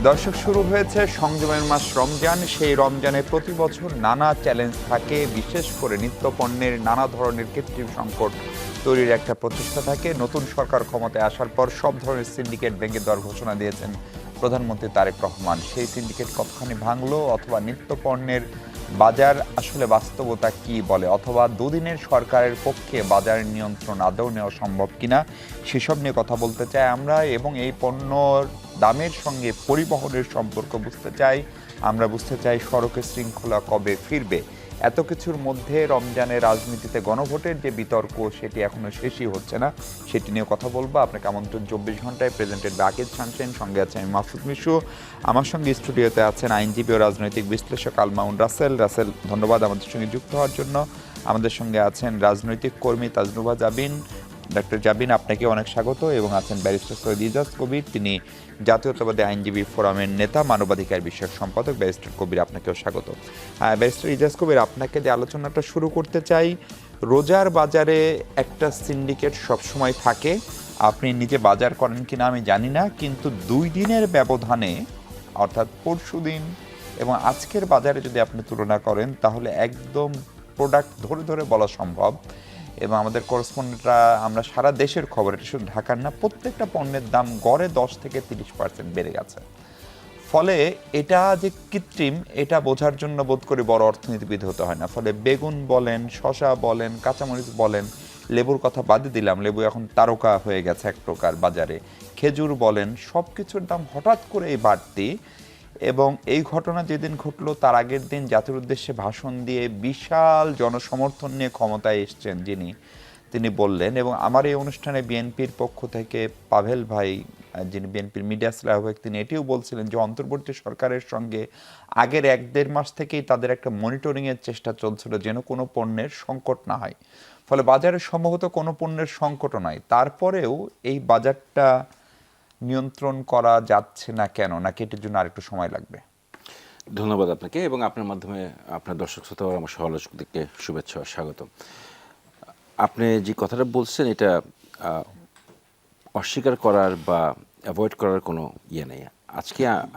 দর্শক, শুরু হয়েছে সংযমের মাস রমজান। সেই রমজানে প্রতি বছর নানা চ্যালেঞ্জ থাকে, বিশেষ করে নিত্যপণ্যের নানা ধরনের কৃত্রিম সংকট তৈরির একটা প্রচেষ্টা থাকে। নতুন সরকার ক্ষমতায় আসার পর সব ধরনের সিন্ডিকেট ভেঙে দেওয়ার ঘোষণা দিয়েছেন প্রধানমন্ত্রী তারেক রহমান। সেই সিন্ডিকেট কতখানি ভাঙলো, অথবা নিত্যপণ্যের বাজার আসলে বাস্তবতা কি বলে, অথবা দুদিনের সরকারের পক্ষে বাজার নিয়ন্ত্রণ আদৌ নেওয়া সম্ভব কিনা, সেসব নিয়ে কথা বলতে চাই আমরা। এবং এই পণ্যর দামের সঙ্গে পরিবহনের সম্পর্ক বুঝতে চাই আমরা। বুঝতে চাই সড়কের শৃঙ্খলা কবে ফিরবে। এত কিছুর মধ্যে রমজানের রাজনীতিতে গণভোটের যে বিতর্ক, সেটি এখনো শেষই হচ্ছে না। সেটি নিয়ে কথা বলবো। আপনাকে আমন্ত্রণ 24 ঘন্টায়। প্রেজেন্টেড বাই আকিব শামসুন, সঙ্গে আছে আমি মাহফুজ মিশু। আমার সঙ্গে স্টুডিওতে আছেন আইনজীবী ও রাজনৈতিক বিশ্লেষক আল মামুন রাসেল। ধন্যবাদ আমাদের সঙ্গে যুক্ত হওয়ার জন্য। আমাদের সঙ্গে আছেন রাজনৈতিক কর্মী তাজনুভা জাবিন। ডক্টর জাবিন, আপনাকে অনেক স্বাগত। এবং আছেন ব্যারিস্টার সৈয়দ ইজাজ কবির, তিনি জাতীয়তাবাদী আইনজীবী ফোরামের নেতা, মানবাধিকার বিষয়ক সম্পাদক। ব্যারিস্টার কবির, আপনাকেও স্বাগত। ব্যারিস্টার ইজাজ কবির, আপনাকে যে আলোচনাটা শুরু করতে চাই, রোজার বাজারে একটা সিন্ডিকেট সবসময় থাকে। আপনি নিজে বাজার করেন কিনা আমি জানি না, কিন্তু 2 দিনের ব্যবধানে, অর্থাৎ পরশুদিন এবং আজকের বাজারে যদি আপনি তুলনা করেন, তাহলে একদম প্রোডাক্ট ধরে ধরে বলা সম্ভব। এবং আমাদের করেসপন্ডেন্টরা, আমরা সারা দেশের খবর, এটা শুধু ঢাকার না, প্রত্যেকটা পণ্যের দাম গড়ে 10 থেকে 30% বেড়ে গেছে। ফলে এটা যে কৃত্রিম, এটা বোঝার জন্য বোধ করি বড় অর্থনীতিবিদ হতে হয় না। ফলে বেগুন বলেন, শসা বলেন, কাঁচামরিচ বলেন, লেবুর কথা বাদে দিলাম, লেবু এখন তারকা হয়ে গেছে এক প্রকার বাজারে, খেজুর বলেন, সব কিছুর দাম হঠাৎ করে এই বাড়তি। এবং এই ঘটনা যেদিন ঘটলো, তার আগের দিন জাতির উদ্দেশ্যে ভাষণ দিয়ে বিশাল জনসমর্থন নিয়ে ক্ষমতায় এসছেন যিনি, তিনি বললেন। এবং আমার এই অনুষ্ঠানে বিএনপির পক্ষ থেকে পাভেল ভাই, যিনি বিএনপির মিডিয়া সেল আহ্বায়ক, তিনি এটিও বলছিলেন যে অন্তর্বর্তী সরকারের সঙ্গে আগের 1-1.5 মাস থেকেই তাদের একটা মনিটরিংয়ের চেষ্টা চলছিল, যেন কোনো পণ্যের সংকট না হয়। ফলে বাজারে সম্ভবত কোনো পণ্যের সংকটও নাই। তারপরেও এই বাজারটা নিয়ন্ত্রণ করা যাচ্ছে না কেন, নাকি এটির জন্য আরেকটু সময় লাগবে? ধন্যবাদ আপনাকে, এবং আপনার মাধ্যমে আপনার দর্শক শ্রোতা ও আমার সমালোচকদেরকে শুভেচ্ছা ও স্বাগত। আপনি যে কথাটা বলছেন, এটা অস্বীকার করার বা অ্যাভয়েড করার কোনো ইয়ে নেই।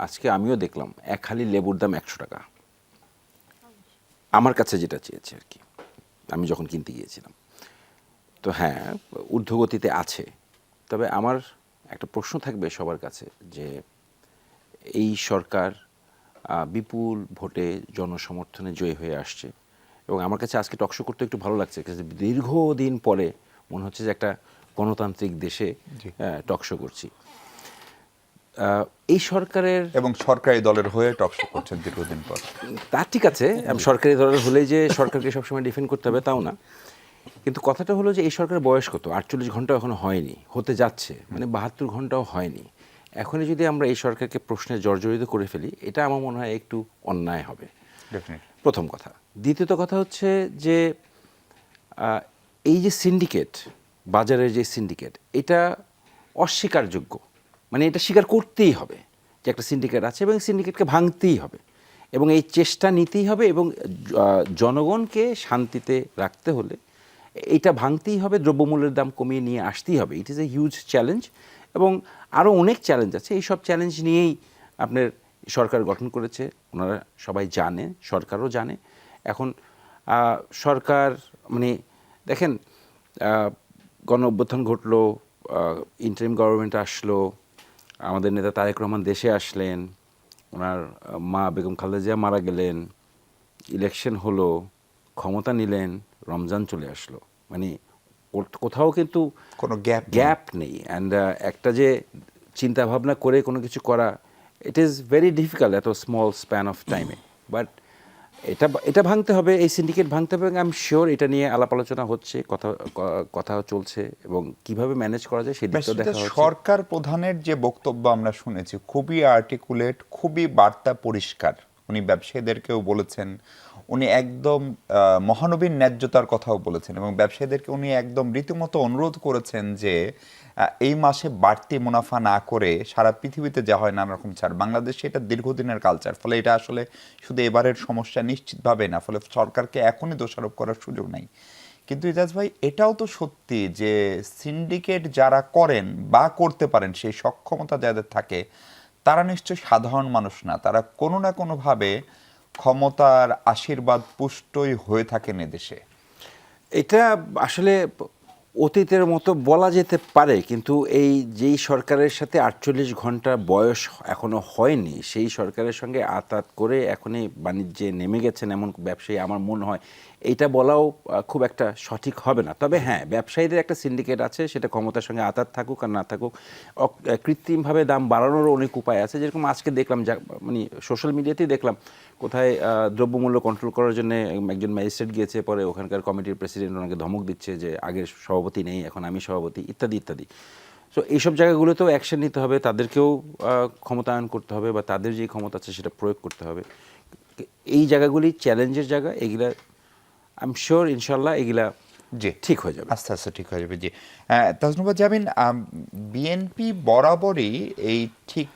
আজকে আমিও দেখলাম এক হালি লেবুর দাম 100 টাকা, আমার কাছে যেটা চেয়েছে আর কি, আমি যখন কিনতে গিয়েছিলাম। তো হ্যাঁ, ঊর্ধ্বগতিতে আছে। তবে আমার একটা প্রশ্ন থাকবে সবার কাছে, যে এই সরকার বিপুল ভোটে জনসমর্থনে জয়ী হয়ে আসছে, এবং আমার কাছে আজকে টকশো করতে একটু ভালো লাগছে, দীর্ঘদিন পরে মনে হচ্ছে যে একটা গণতান্ত্রিক দেশে টকশো করছি। এই সরকারের, এবং সরকারি দলের হয়ে টকশো করছেন দীর্ঘদিন পর। তা ঠিক আছে, সরকারি দলের হলেই যে সরকারকে সবসময় ডিফেন্ড করতে হবে তাও না, কিন্তু কথাটা হলো যে এই সরকারের বয়স কত? 48 ঘন্টা এখনো হয়নি, হতে যাচ্ছে, মানে 72 ঘন্টাও হয়নি। এখনই যদি আমরা এই সরকারকে প্রশ্নে জর্জরিত করে ফেলি, এটা আমার মনে হয় একটু অন্যায় হবে, প্রথম কথা। দ্বিতীয়ত কথা হচ্ছে যে এই যে সিন্ডিকেট, বাজারের যে সিন্ডিকেট, এটা অস্বীকারযোগ্য। মানে এটা স্বীকার করতেই হবে যে একটা সিন্ডিকেট আছে, এবং সিন্ডিকেটকে ভাঙতেই হবে, এবং এই চেষ্টা নিতেই হবে। এবং জনগণকে শান্তিতে রাখতে হলে এইটা ভাঙতেই হবে, দ্রব্যমূল্যের দাম কমিয়ে নিয়ে আসতেই হবে। It is a huge challenge, এবং আরও অনেক চ্যালেঞ্জ আছে। এই সব চ্যালেঞ্জ নিয়েই আপনার সরকার গঠন করেছে, ওনারা সবাই জানে, সরকারও জানে। এখন সরকার, মানে দেখেন, গণ অভ্যুত্থান ঘটলো, ইন্টারিম গভর্নমেন্ট আসলো, আমাদের নেতা তারেক রহমান দেশে আসলেন, ওনার মা বেগম খালেদা জিয়া মারা গেলেন, ইলেকশন হলো, ক্ষমতা নিলেন, রমজান চলে আসলো। মানে কোথাও কিন্তু কোনো গ্যাপ নেই। অ্যান্ড একটা যে চিন্তা ভাবনা করে কোনো কিছু করা, ইট ইজ ভেরি ডিফিকাল্ট এত স্মল স্প্যান অফ টাইমে। বাট এটা ভাঙতে হবে, এই সিন্ডিকেট ভাঙতে হবে, এবং আই এম শিওর এটা নিয়ে আলাপ আলোচনা হচ্ছে, কথা চলছে, এবং কিভাবে ম্যানেজ করা যায় সেদিকটাও দেখা হচ্ছে। সরকার প্রধানের যে বক্তব্য আমরা শুনেছি, খুবই আর্টিকুলেট, খুবই বার্তা পরিষ্কার। উনি ব্যবসায়ীদেরকেও বলেছেন, উনি একদম মহানবীর ন্যায্যতার কথাও বলেছেন, এবং ব্যবসায়ীদেরকে উনি একদম রীতিমতো অনুরোধ করেছেন যে এই মাসে বাড়তি মুনাফা না করে, সারা পৃথিবীতে যা হয় নানা রকম ছাড়, বাংলাদেশে এটা দীর্ঘদিনের কালচার। ফলে এটা আসলে শুধু এবারের সমস্যা নিশ্চিতভাবে না, ফলে সরকারকে এখনই দোষারোপ করার সুযোগ নাই। কিন্তু ইজাজ ভাই, এটাও তো সত্যি যে সিন্ডিকেট যারা করেন বা করতে পারেন, সেই সক্ষমতা যাদের থাকে, তারা নিশ্চয়ই সাধারণ মানুষ না, তারা কোনো না কোনোভাবে ক্ষমতার আশীর্বাদ পুষ্টই হয়ে থাকেন এদেশে। এটা আসলে অতীতের মতো বলা যেতে পারে, কিন্তু এই যেই সরকারের সাথে ৪৮ ঘন্টা বয়স এখনো হয়নি, সেই সরকারের সঙ্গে আতাত করে এখনই বাণিজ্যে নেমে গেছেন এমন ব্যবসায়ী আমার মনে হয় এইটা বলাও খুব একটা সঠিক হবে না। তবে হ্যাঁ, ব্যবসায়ীদের একটা সিন্ডিকেট আছে, সেটা ক্ষমতার সঙ্গে আতাত থাকুক আর না থাকুক, কৃত্রিমভাবে দাম বাড়ানোরও অনেক উপায় আছে। যেরকম আজকে দেখলাম, মানে সোশ্যাল মিডিয়াতেই দেখলাম কোথায় দ্রব্যমূল্য কন্ট্রোল করার জন্য একজন ম্যাজিস্ট্রেট গিয়েছে, পরে ওখানকার কমিটির প্রেসিডেন্ট ওনাকে ধমক দিচ্ছে যে আগের সভাপতি নেই, এখন আমি সভাপতি, ইত্যাদি ইত্যাদি। সো এইসব জায়গাগুলোতেও অ্যাকশন নিতে হবে, তাদেরকেও ক্ষমতায়ন করতে হবে, বা তাদের যে ক্ষমতা আছে সেটা প্রয়োগ করতে হবে। এই জায়গাগুলি চ্যালেঞ্জের জায়গা, এগুলা আই এম শিওর ইনশাল্লাহ এগুলা জি, ঠিক হয়ে যাবে, আস্তে আস্তে ঠিক হয়ে যাবে। জি, তাজনুবা জামিন, বিএনপি বরাবরই এই ঠিক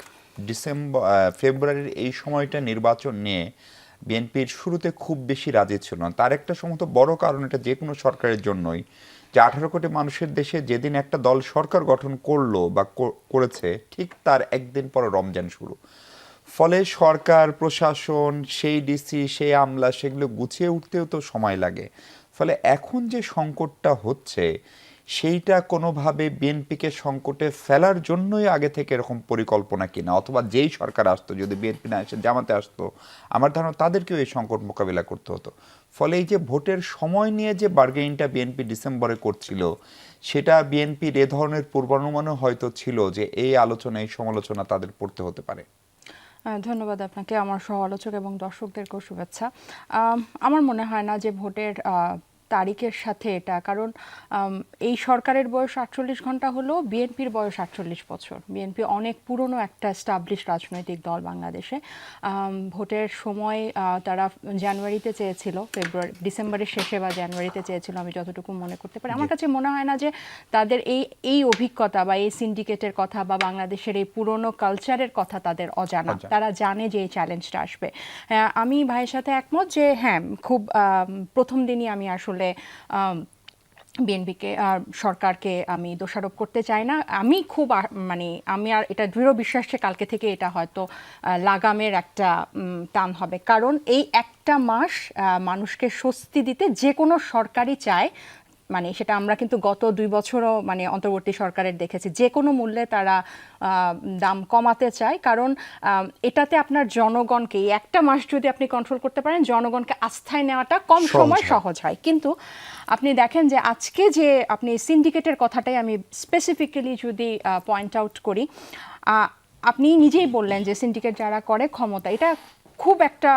ফেব্রুয়ারির এই সময়টা নির্বাচন নিয়ে বিএনপির শুরুতে খুব বেশি রাজি ছিল না। তার একটা সম্ভবত বড় কারণ, এটা যে কোনো সরকারের জন্যই, যে 18 কোটি মানুষের দেশে যেদিন একটা দল সরকার গঠন করলো বা করেছে, ঠিক তার একদিন পরে রমজান শুরু। ফলে সরকার প্রশাসন, সেই ডিসি, সেই আমলা, সেগুলো গুছিয়ে উঠতেও তো সময় লাগে। ফলে এখন যে সংকটটা হচ্ছে, সেইটা কোনোভাবে বিএনপিকে সংকটে ফেলার জন্যই আগে থেকে এরকম পরিকল্পনা কিনা, অথবা যেই সরকার আসতো, যদি বিএনপি না এসে জামাতে আসতো, আমার ধারণা তাদেরকেও এই সংকট মোকাবিলা করতে হতো। ফলে এই যে ভোটের সময় নিয়ে যে বার্গেনিংটা বিএনপি ডিসেম্বরে করছিল, সেটা বিএনপির এ ধরনের পূর্বানুমানও হয়তো ছিল যে এই আলোচনা, এই সমালোচনা তাদের পড়তে হতে পারে। ধন্যবাদ আপনাকে, আমার সহ আলোচক এবং দর্শকদেরকেও শুভেচ্ছা। আমার মনে হয় না যে ভোটের তারিখের সাথে এটা, কারণ এই সরকারের বয়স 48 ঘন্টা হলো, বিএনপির বয়স 48 বছর। বিএনপি অনেক পুরনো একটা এস্টাবলিশ রাজনৈতিক দল বাংলাদেশে। ভোটের সময় তারা জানুয়ারিতে চেয়েছিল, ডিসেম্বরের শেষে বা জানুয়ারিতে চেয়েছিল, আমি যতটুকু মনে করতে পারি। আমার কাছে মনে হয় না যে তাদের এই অভিজ্ঞতা বা এই সিন্ডিকেটের কথা বা বাংলাদেশের এই পুরনো কালচারের কথা তাদের অজানা। তারা জানে যে এই চ্যালেঞ্জটা আসবে। আমি ভাইয়ের সাথে একমত যে হ্যাঁ, খুব প্রথম দিনই আমি আসলে বিএনপিকে, সরকারকে আমি দোষারোপ করতে চাই না। আমি খুব আমি আর এটা দৃঢ় বিশ্বাস যে কালকে থেকে এটা হয়তো লাগামের একটা টান হবে, কারণ এই একটা মাস মানুষকে স্বস্তি দিতে যে কোনো সরকারই চায়। সেটা আমরা কিন্তু গত 2 বছরও অন্তর্বর্তী সরকারের দেখেছি, যে কোনো মূল্যে তারা দাম কমাতে চায়, কারণ এটাতে আপনার জনগণকে একটা মাস যদি আপনি কন্ট্রোল করতে পারেন, জনগণকে আস্থায় নেওয়াটা কম সময় সহজ হয়। কিন্তু আপনি দেখেন যে আজকে যে আপনি সিন্ডিকেটের কথাটাই আমি স্পেসিফিক্যালি যদি পয়েন্ট আউট করি, আপনি নিজেই বললেন যে সিন্ডিকেট যারা করে ক্ষমতা, এটা খুব একটা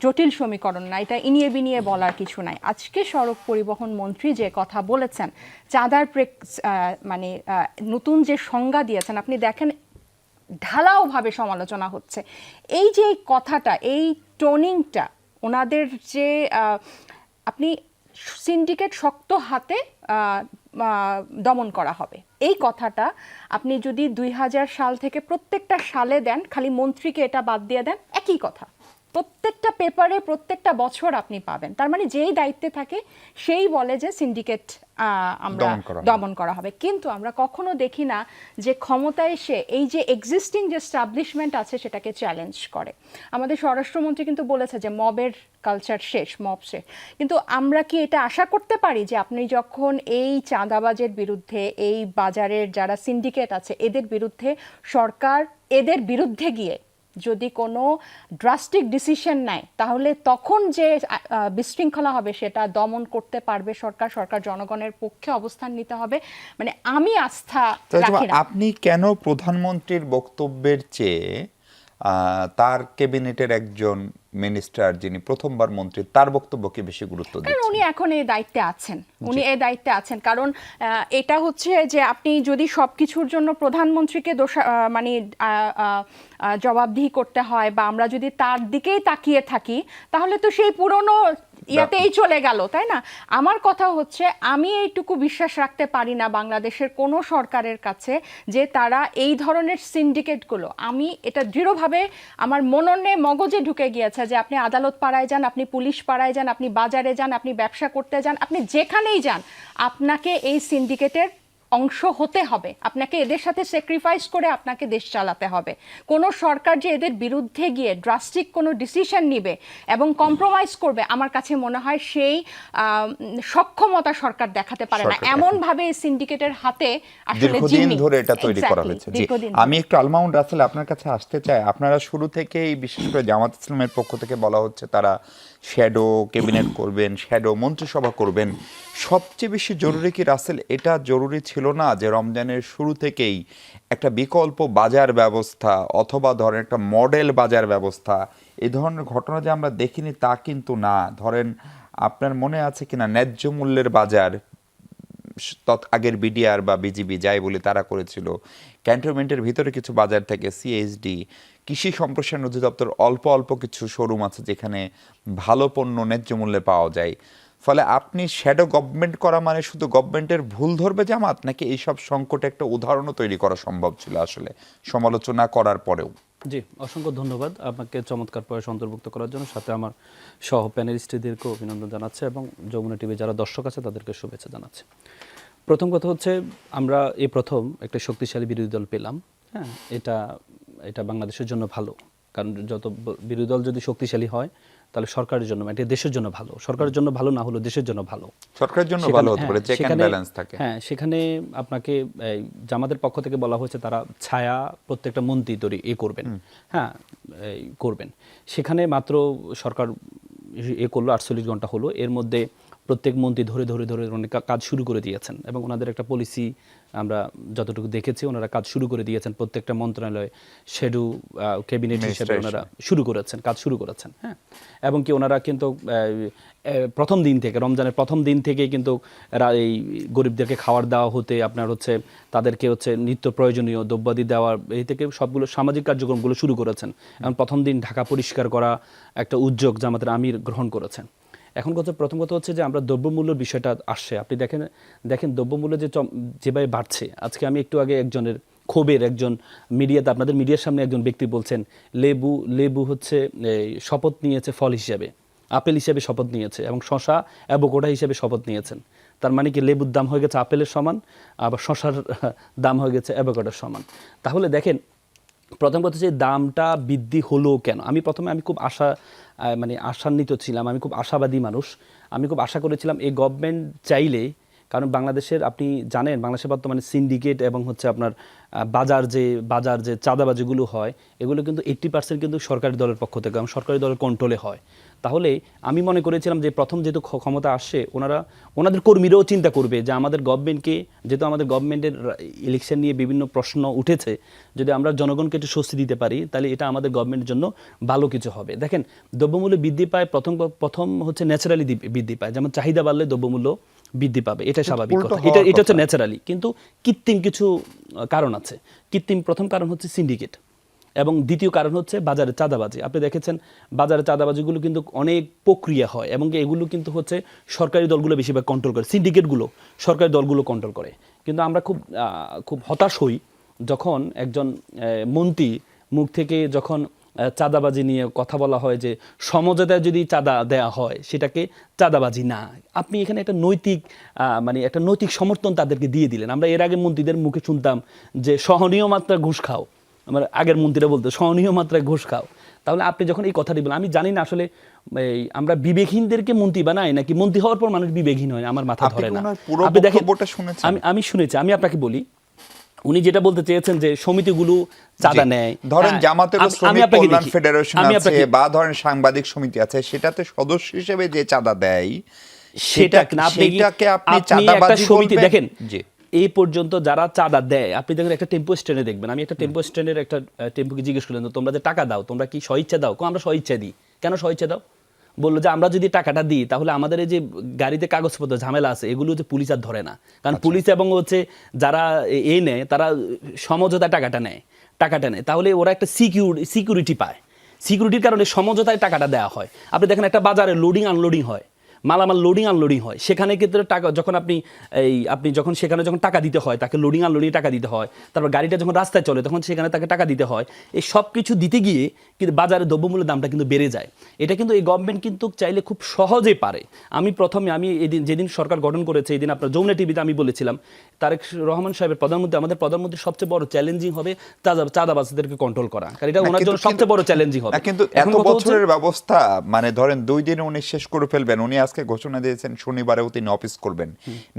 জটিল সমীকরণ না, এটা ইনিয়ে বিনিয়ে বলার কিছু নাই। আজকে সড়ক পরিবহন মন্ত্রী যে কথা বলেছেন, চাঁদার নতুন যে সংজ্ঞা দিয়েছেন, আপনি দেখেন ঢালাওভাবে সমালোচনা হচ্ছে। এই যে কথাটা, এই টোনিংটা ওনাদের, যে আপনি সিন্ডিকেট শক্ত হাতে দমন করা হবে, এই কথাটা আপনি যদি 2000 সাল থেকে প্রত্যেকটা সালে দেন, খালি মন্ত্রীকে এটা বাদ দিয়ে দেন, একই কথা প্রত্যেকটা পেপারে প্রত্যেকটা বছর আপনি পাবেন। তার মানে যেই দায়িত্বে থাকে সেই বলে যে সিন্ডিকেট আমরা দমন করা হবে। কিন্তু আমরা কখনো দেখি না যে ক্ষমতায় এসে এই যে এক্সিস্টিং যে এস্টাবলিশমেন্ট আছে সেটাকে চ্যালেঞ্জ করে। আমাদের স্বরাষ্ট্রমন্ত্রী কিন্তু বলেছে যে মবের কালচার শেষ, মব শেষ। কিন্তু আমরা কি এটা আশা করতে পারি যে আপনি যখন এই চাঁদাবাজের বিরুদ্ধে, এই বাজারের যারা সিন্ডিকেট আছে এদের বিরুদ্ধে সরকার এদের বিরুদ্ধে গিয়ে যদি কোনো ড্রাস্টিক ডিসিশন নেয়, তাহলে তখন যে বিশৃঙ্খলা হবে সেটা দমন করতে পারবে সরকার। সরকার জনগণের পক্ষে অবস্থান নিতে হবে। আমি আস্থা রাখি না। আপনি কেন প্রধানমন্ত্রীর বক্তব্যের চেয়ে তার ক্যাবিনেটের একজন মিনিস্টার যিনি প্রথমবার মন্ত্রী, তার বক্তব্যকে বেশি গুরুত্ব দিচ্ছেন? কারণ উনি এখন এই দায়িত্বে আছেন, কারণ এটা হচ্ছে যে আপনি যদি সবকিছুর জন্য প্রধানমন্ত্রীকে জবাবদিহি করতে হয়, বা আমরা যদি তার দিকেই তাকিয়ে থাকি, তাহলে তো সেই পুরনো ইয়াতেই চলে গেল, তাই না? আমার কথা হচ্ছে, আমি এইটুকু বিশ্বাস রাখতে পারি না বাংলাদেশের কোনো সরকারের কাছে যে তারা এই ধরনের সিন্ডিকেটগুলো, আমি এটা দৃঢ়ভাবে আমার মগজে ঢুকে গিয়েছে যে আপনি আদালত পাড়ায় যান, আপনি পুলিশ পাড়ায় যান, আপনি বাজারে যান, আপনি ব্যবসা করতে যান, আপনি যেখানেই যান, আপনাকে এই সিন্ডিকেটের অংশ হতে হবে, আপনাকে এদের সাথে স্যাক্রিফাইস করে আপনাকে দেশ চালাতে হবে। কোনো সরকার যে এদের বিরুদ্ধে গিয়ে ড্রাস্টিক কোনো ডিসিশন নিবে এবং কম্প্রোমাইজ করবে, আমার কাছে মনে হয় সেই সক্ষমতা সরকার দেখাতে পারে না। এমন ভাবে সিন্ডিকেটের হাতে আসলে দীর্ঘদিন ধরে এটা তৈরি করা Exactly, হয়েছে। জি, দীর্ঘদিন আমি একটু আলমাউন রাসেল আপনার কাছে আসতে চাই। আপনারা শুরু থেকেই বিশেষ করে জামাত ইসলামের পক্ষ থেকে বলা হচ্ছে তারা শ্যাডো ক্যাবিনেট করবেন, শ্যাডো মন্ত্রিসভা করবেন। সবচেয়ে বেশি জরুরি কি রাসেল, এটা জরুরি ছিল না যে রমজানের শুরু থেকেই একটা বিকল্প বাজার ব্যবস্থা অথবা ধরেন একটা মডেল বাজার ব্যবস্থা, এই ধরনের ঘটনা যে আমরা দেখিনি তা কিন্তু না। ধরেন আপনার মনে আছে কিনা ন্যায্য মূল্যের বাজার আগের বিডিআর বা বিজিবি যাই বলে তারা করেছিল। ক্যান্টনমেন্টের ভিতরে কিছু বাজার থেকে সিএসডি কৃষি সম্প্রসারণ অধিদপ্তর অল্প অল্প কিছু শোরুম আছে যেখানে ভালো পণ্য ন্যায্য মূল্যে পাওয়া যায়। ফলে আপনি শ্যাডো গভর্নমেন্ট করা মানে শুধু গভর্নমেন্টের ভুল ধরবে জামাত, নাকি এইসব সংকটে একটা উদাহরণও তৈরি করা সম্ভব ছিল আসলে সমালোচনা করার পরেও? জি, অসংখ্য ধন্যবাদ আপনাকে চমৎকার প্রয়াস অন্তর্ভুক্ত করার জন্য। সাথে আমার সহ প্যানেলিস্টদেরকেও অভিনন্দন জানাচ্ছে এবং যমুনা টিভি যারা দর্শক আছে তাদেরকে শুভেচ্ছা জানাচ্ছে। প্রথম কথা হচ্ছে, আমরা এই প্রথম একটা শক্তিশালী বিরোধী দল পেলাম। হ্যাঁ, এটা বাংলাদেশের জন্য ভালো, কারণ যত বিরোধী দল যদি শক্তিশালী হয় তাহলে সরকারের জন্য, এটা দেশের জন্য ভালো। সরকারের জন্য ভালো না হলো দেশের জন্য ভালো, সরকারের জন্য ভালো হতে পারে, চেক এন্ড ব্যালেন্স থাকে। হ্যাঁ, সেখানে আপনাকে জামাতের পক্ষ থেকে বলা হয়েছে তারা ছায়া প্রত্যেকটা মন্ত্রী তৈরি করবেন। হ্যাঁ, করবেন। সেখানে মাত্র সরকার করলো 48 ঘন্টা হলো, এর মধ্যে প্রত্যেক মন্ত্রী ধরে ধরে ধরে অনেক কাজ শুরু করে দিয়েছেন এবং ওনাদের একটা পলিসি আমরা যতটুকু দেখেছি ওনারা কাজ শুরু করে দিয়েছেন। প্রত্যেকটা মন্ত্রণালয়ে শ্যাডো ক্যাবিনেট হিসেবে ওনারা কাজ শুরু করেছেন। হ্যাঁ, এবং কি ওনারা কিন্তু প্রথম দিন থেকে, রমজানের প্রথম দিন থেকে কিন্তু এই গরিবদেরকে খাবার দেওয়া হতে আপনার হচ্ছে তাদেরকে হচ্ছে নিত্য প্রয়োজনীয় দ্রব্যাদি দেওয়ার এই থেকে সবগুলো সামাজিক কার্যক্রমগুলো শুরু করেছেন। এবং প্রথম দিন ঢাকা পরিষ্কার করা একটা উদ্যোগ জামাতের আমির গ্রহণ করেছেন। এখন প্রথম কথা হচ্ছে যে আমরা দ্রব্যমূল্যের বিষয়টা আসছে, আপনি দেখেন দ্রব্যমূল্য যেভাবে বাড়ছে। আজকে আমি একটু আগে একজনের ক্ষোভের একজন মিডিয়াতে, আপনাদের মিডিয়ার সামনে একজন ব্যক্তি বলছেন লেবু হচ্ছে শপথ নিয়েছে ফল হিসেবে, আপেল হিসেবে শপথ নিয়েছে এবং শশা অ্যাভোকাডো হিসেবে শপথ নিয়েছেন। তার মানে কি লেবুর দাম হয়ে গেছে আপেলের সমান, আবার শশার দাম হয়ে গেছে অ্যাভোকাডোর সমান। তাহলে দেখেন, প্রথম কথা হচ্ছে দামটা বৃদ্ধি হলো কেন। আমি খুব আশান্বিত ছিলাম, আমি খুব আশাবাদী মানুষ। আমি খুব আশা করেছিলাম এই গভর্নমেন্ট চাইলে, কারণ বাংলাদেশের আপনি জানেন বাংলাদেশের বর্তমানে সিন্ডিকেট এবং হচ্ছে আপনার বাজার যে চাঁদাবাজিগুলো হয় এগুলো কিন্তু 80% কিন্তু সরকারি দলের পক্ষ থেকে এবং সরকারি দলের কন্ট্রোলে হয়। তাহলে আমি মনে করেছিলাম যে প্রথম যেহেতু ক্ষমতা আসছে ওনাদের কর্মীরাও চিন্তা করবে যে আমাদের গভর্নমেন্টকে, যেহেতু আমাদের গভর্নমেন্টের ইলেকশন নিয়ে বিভিন্ন প্রশ্ন উঠেছে, যদি আমরা জনগণকে একটু স্বস্তি দিতে পারি তাহলে এটা আমাদের গভর্নমেন্টের জন্য ভালো কিছু হবে। দেখেন, দ্রব্যমূল্য বৃদ্ধি পায় প্রথম হচ্ছে ন্যাচারালি বৃদ্ধি পায়, যেমন চাহিদা বাড়লে দ্রব্যমূল্য বৃদ্ধি পাবে, এটা স্বাভাবিক কথা, এটা হচ্ছে ন্যাচারালি। কিন্তু কৃত্রিম কিছু কারণ আছে। প্রথম কারণ হচ্ছে সিন্ডিকেট এবং দ্বিতীয় কারণ হচ্ছে বাজারে চাঁদাবাজি। আপনি দেখেছেন বাজারে চাঁদাবাজিগুলো কিন্তু অনেক প্রক্রিয়া হয় এবং এগুলো কিন্তু হচ্ছে সরকারি দলগুলো বেশিরভাগ কন্ট্রোল করে, সিন্ডিকেটগুলো সরকারি দলগুলো কন্ট্রোল করে। কিন্তু আমরা খুব হতাশ হই যখন একজন মন্ত্রী মুখ থেকে যখন চাঁদাবাজি নিয়ে কথা বলা হয় যে সমঝোতায় যদি চাঁদা দেওয়া হয় সেটাকে চাঁদাবাজি না। আপনি এখানে একটা নৈতিক সমর্থন তাদেরকে দিয়ে দিলেন। আমরা এর আগে মন্ত্রীদের মুখে শুনতাম যে সহনীয় মাত্রায় ঘুষ খাও, আমার আগের মন্ত্রীরা বলতো সহনীয় মাত্রায় ঘুষ খাও। তাহলে আপনি যখন এই কথাটি বলেন, আমি জানি না আসলে আমরা বিবেকহীনদেরকে মন্ত্রী বানাই নাকি মন্ত্রী হওয়ার পর মানুষ বিবেকহীন হয়, আমার মাথা ধরে না। আপনি দেখেন, আমি শুনেছি, আমি আপনাকে বলি, উনি যেটা বলতে চেয়েছেন যে সমিতিগুলো চাঁদা নেয়, ধরেন জামাতের শ্রমিক কল্যাণ ফেডারেশন আছে বা ধরেন সাংবাদিক সমিতি আছে, সেটাতে সদস্য হিসেবে যে চাঁদা দেয় সেটাকে আপনি চাঁদাবাজি বলবেন? দেখেন, এই পর্যন্ত যারা চাঁদা দেয়, আপনি দেখেন একটা টেম্পো স্ট্যান্ডে দেখবেন, আমি একটা টেম্পো স্ট্যান্ডের একটা টেম্পোকে জিজ্ঞেস করলেন তোমরা যে টাকা দাও তোমরা কি স্বইচ্ছা দাও? আমরা স্বইচ্ছা দিই। কেন স্বইচ্ছা দাও? বললো যে আমরা যদি টাকাটা দিই তাহলে আমাদের এই যে গাড়িতে কাগজপত্র ঝামেলা আছে এগুলো হচ্ছে পুলিশ আর ধরে না, কারণ পুলিশ এবং হচ্ছে যারা নেয় তারা সমঝোতায় টাকাটা নেয়, তাহলে ওরা একটা সিকিউরিটি পায়, সিকিউরিটির কারণে সমঝোতায় টাকাটা দেওয়া হয়। আপনি দেখেন একটা বাজারে লোডিং আনলোডিং হয়, মালামাল লোডিং আনলোডিং হয়, সেখানে ক্ষেত্রে টাকা যখন আপনি যখন সেখানে যখন টাকা দিতে হয়, তাকে লোডিং আনলোডিং টাকা দিতে হয়, তারপর গাড়িটা যখন রাস্তায় চলে তখন সেখানে তাকে টাকা দিতে হয়, এই সব কিছু দিতে গিয়ে কিন্তু বাজারে দ্রব্যমূল্যের দামটা কিন্তু বেড়ে যায়। এটা কিন্তু এই গভর্নমেন্ট কিন্তু চাইলে খুব সহজে পারে। আমি যেদিন সরকার গঠন করেছে এই দিন আপনার যমুনা টিভিতে আমি বলেছিলাম তারেক রহমান সাহেবের আমাদের প্রধানমন্ত্রীর সবচেয়ে বড় চ্যালেঞ্জিং হবে চাঁদাবাজদেরকে কন্ট্রোল করা, কারণ এটা ওনার জন্য সবচেয়ে বড় চ্যালেঞ্জিং হবে। কিন্তু এত বছরের ব্যবস্থা, মানে ধরেন 2 দিনে উনি শেষ করে ফেলবেন। উনি আজকে ঘোষণা দিয়েছেন শনিবারেও তিনি অফিস করবেন।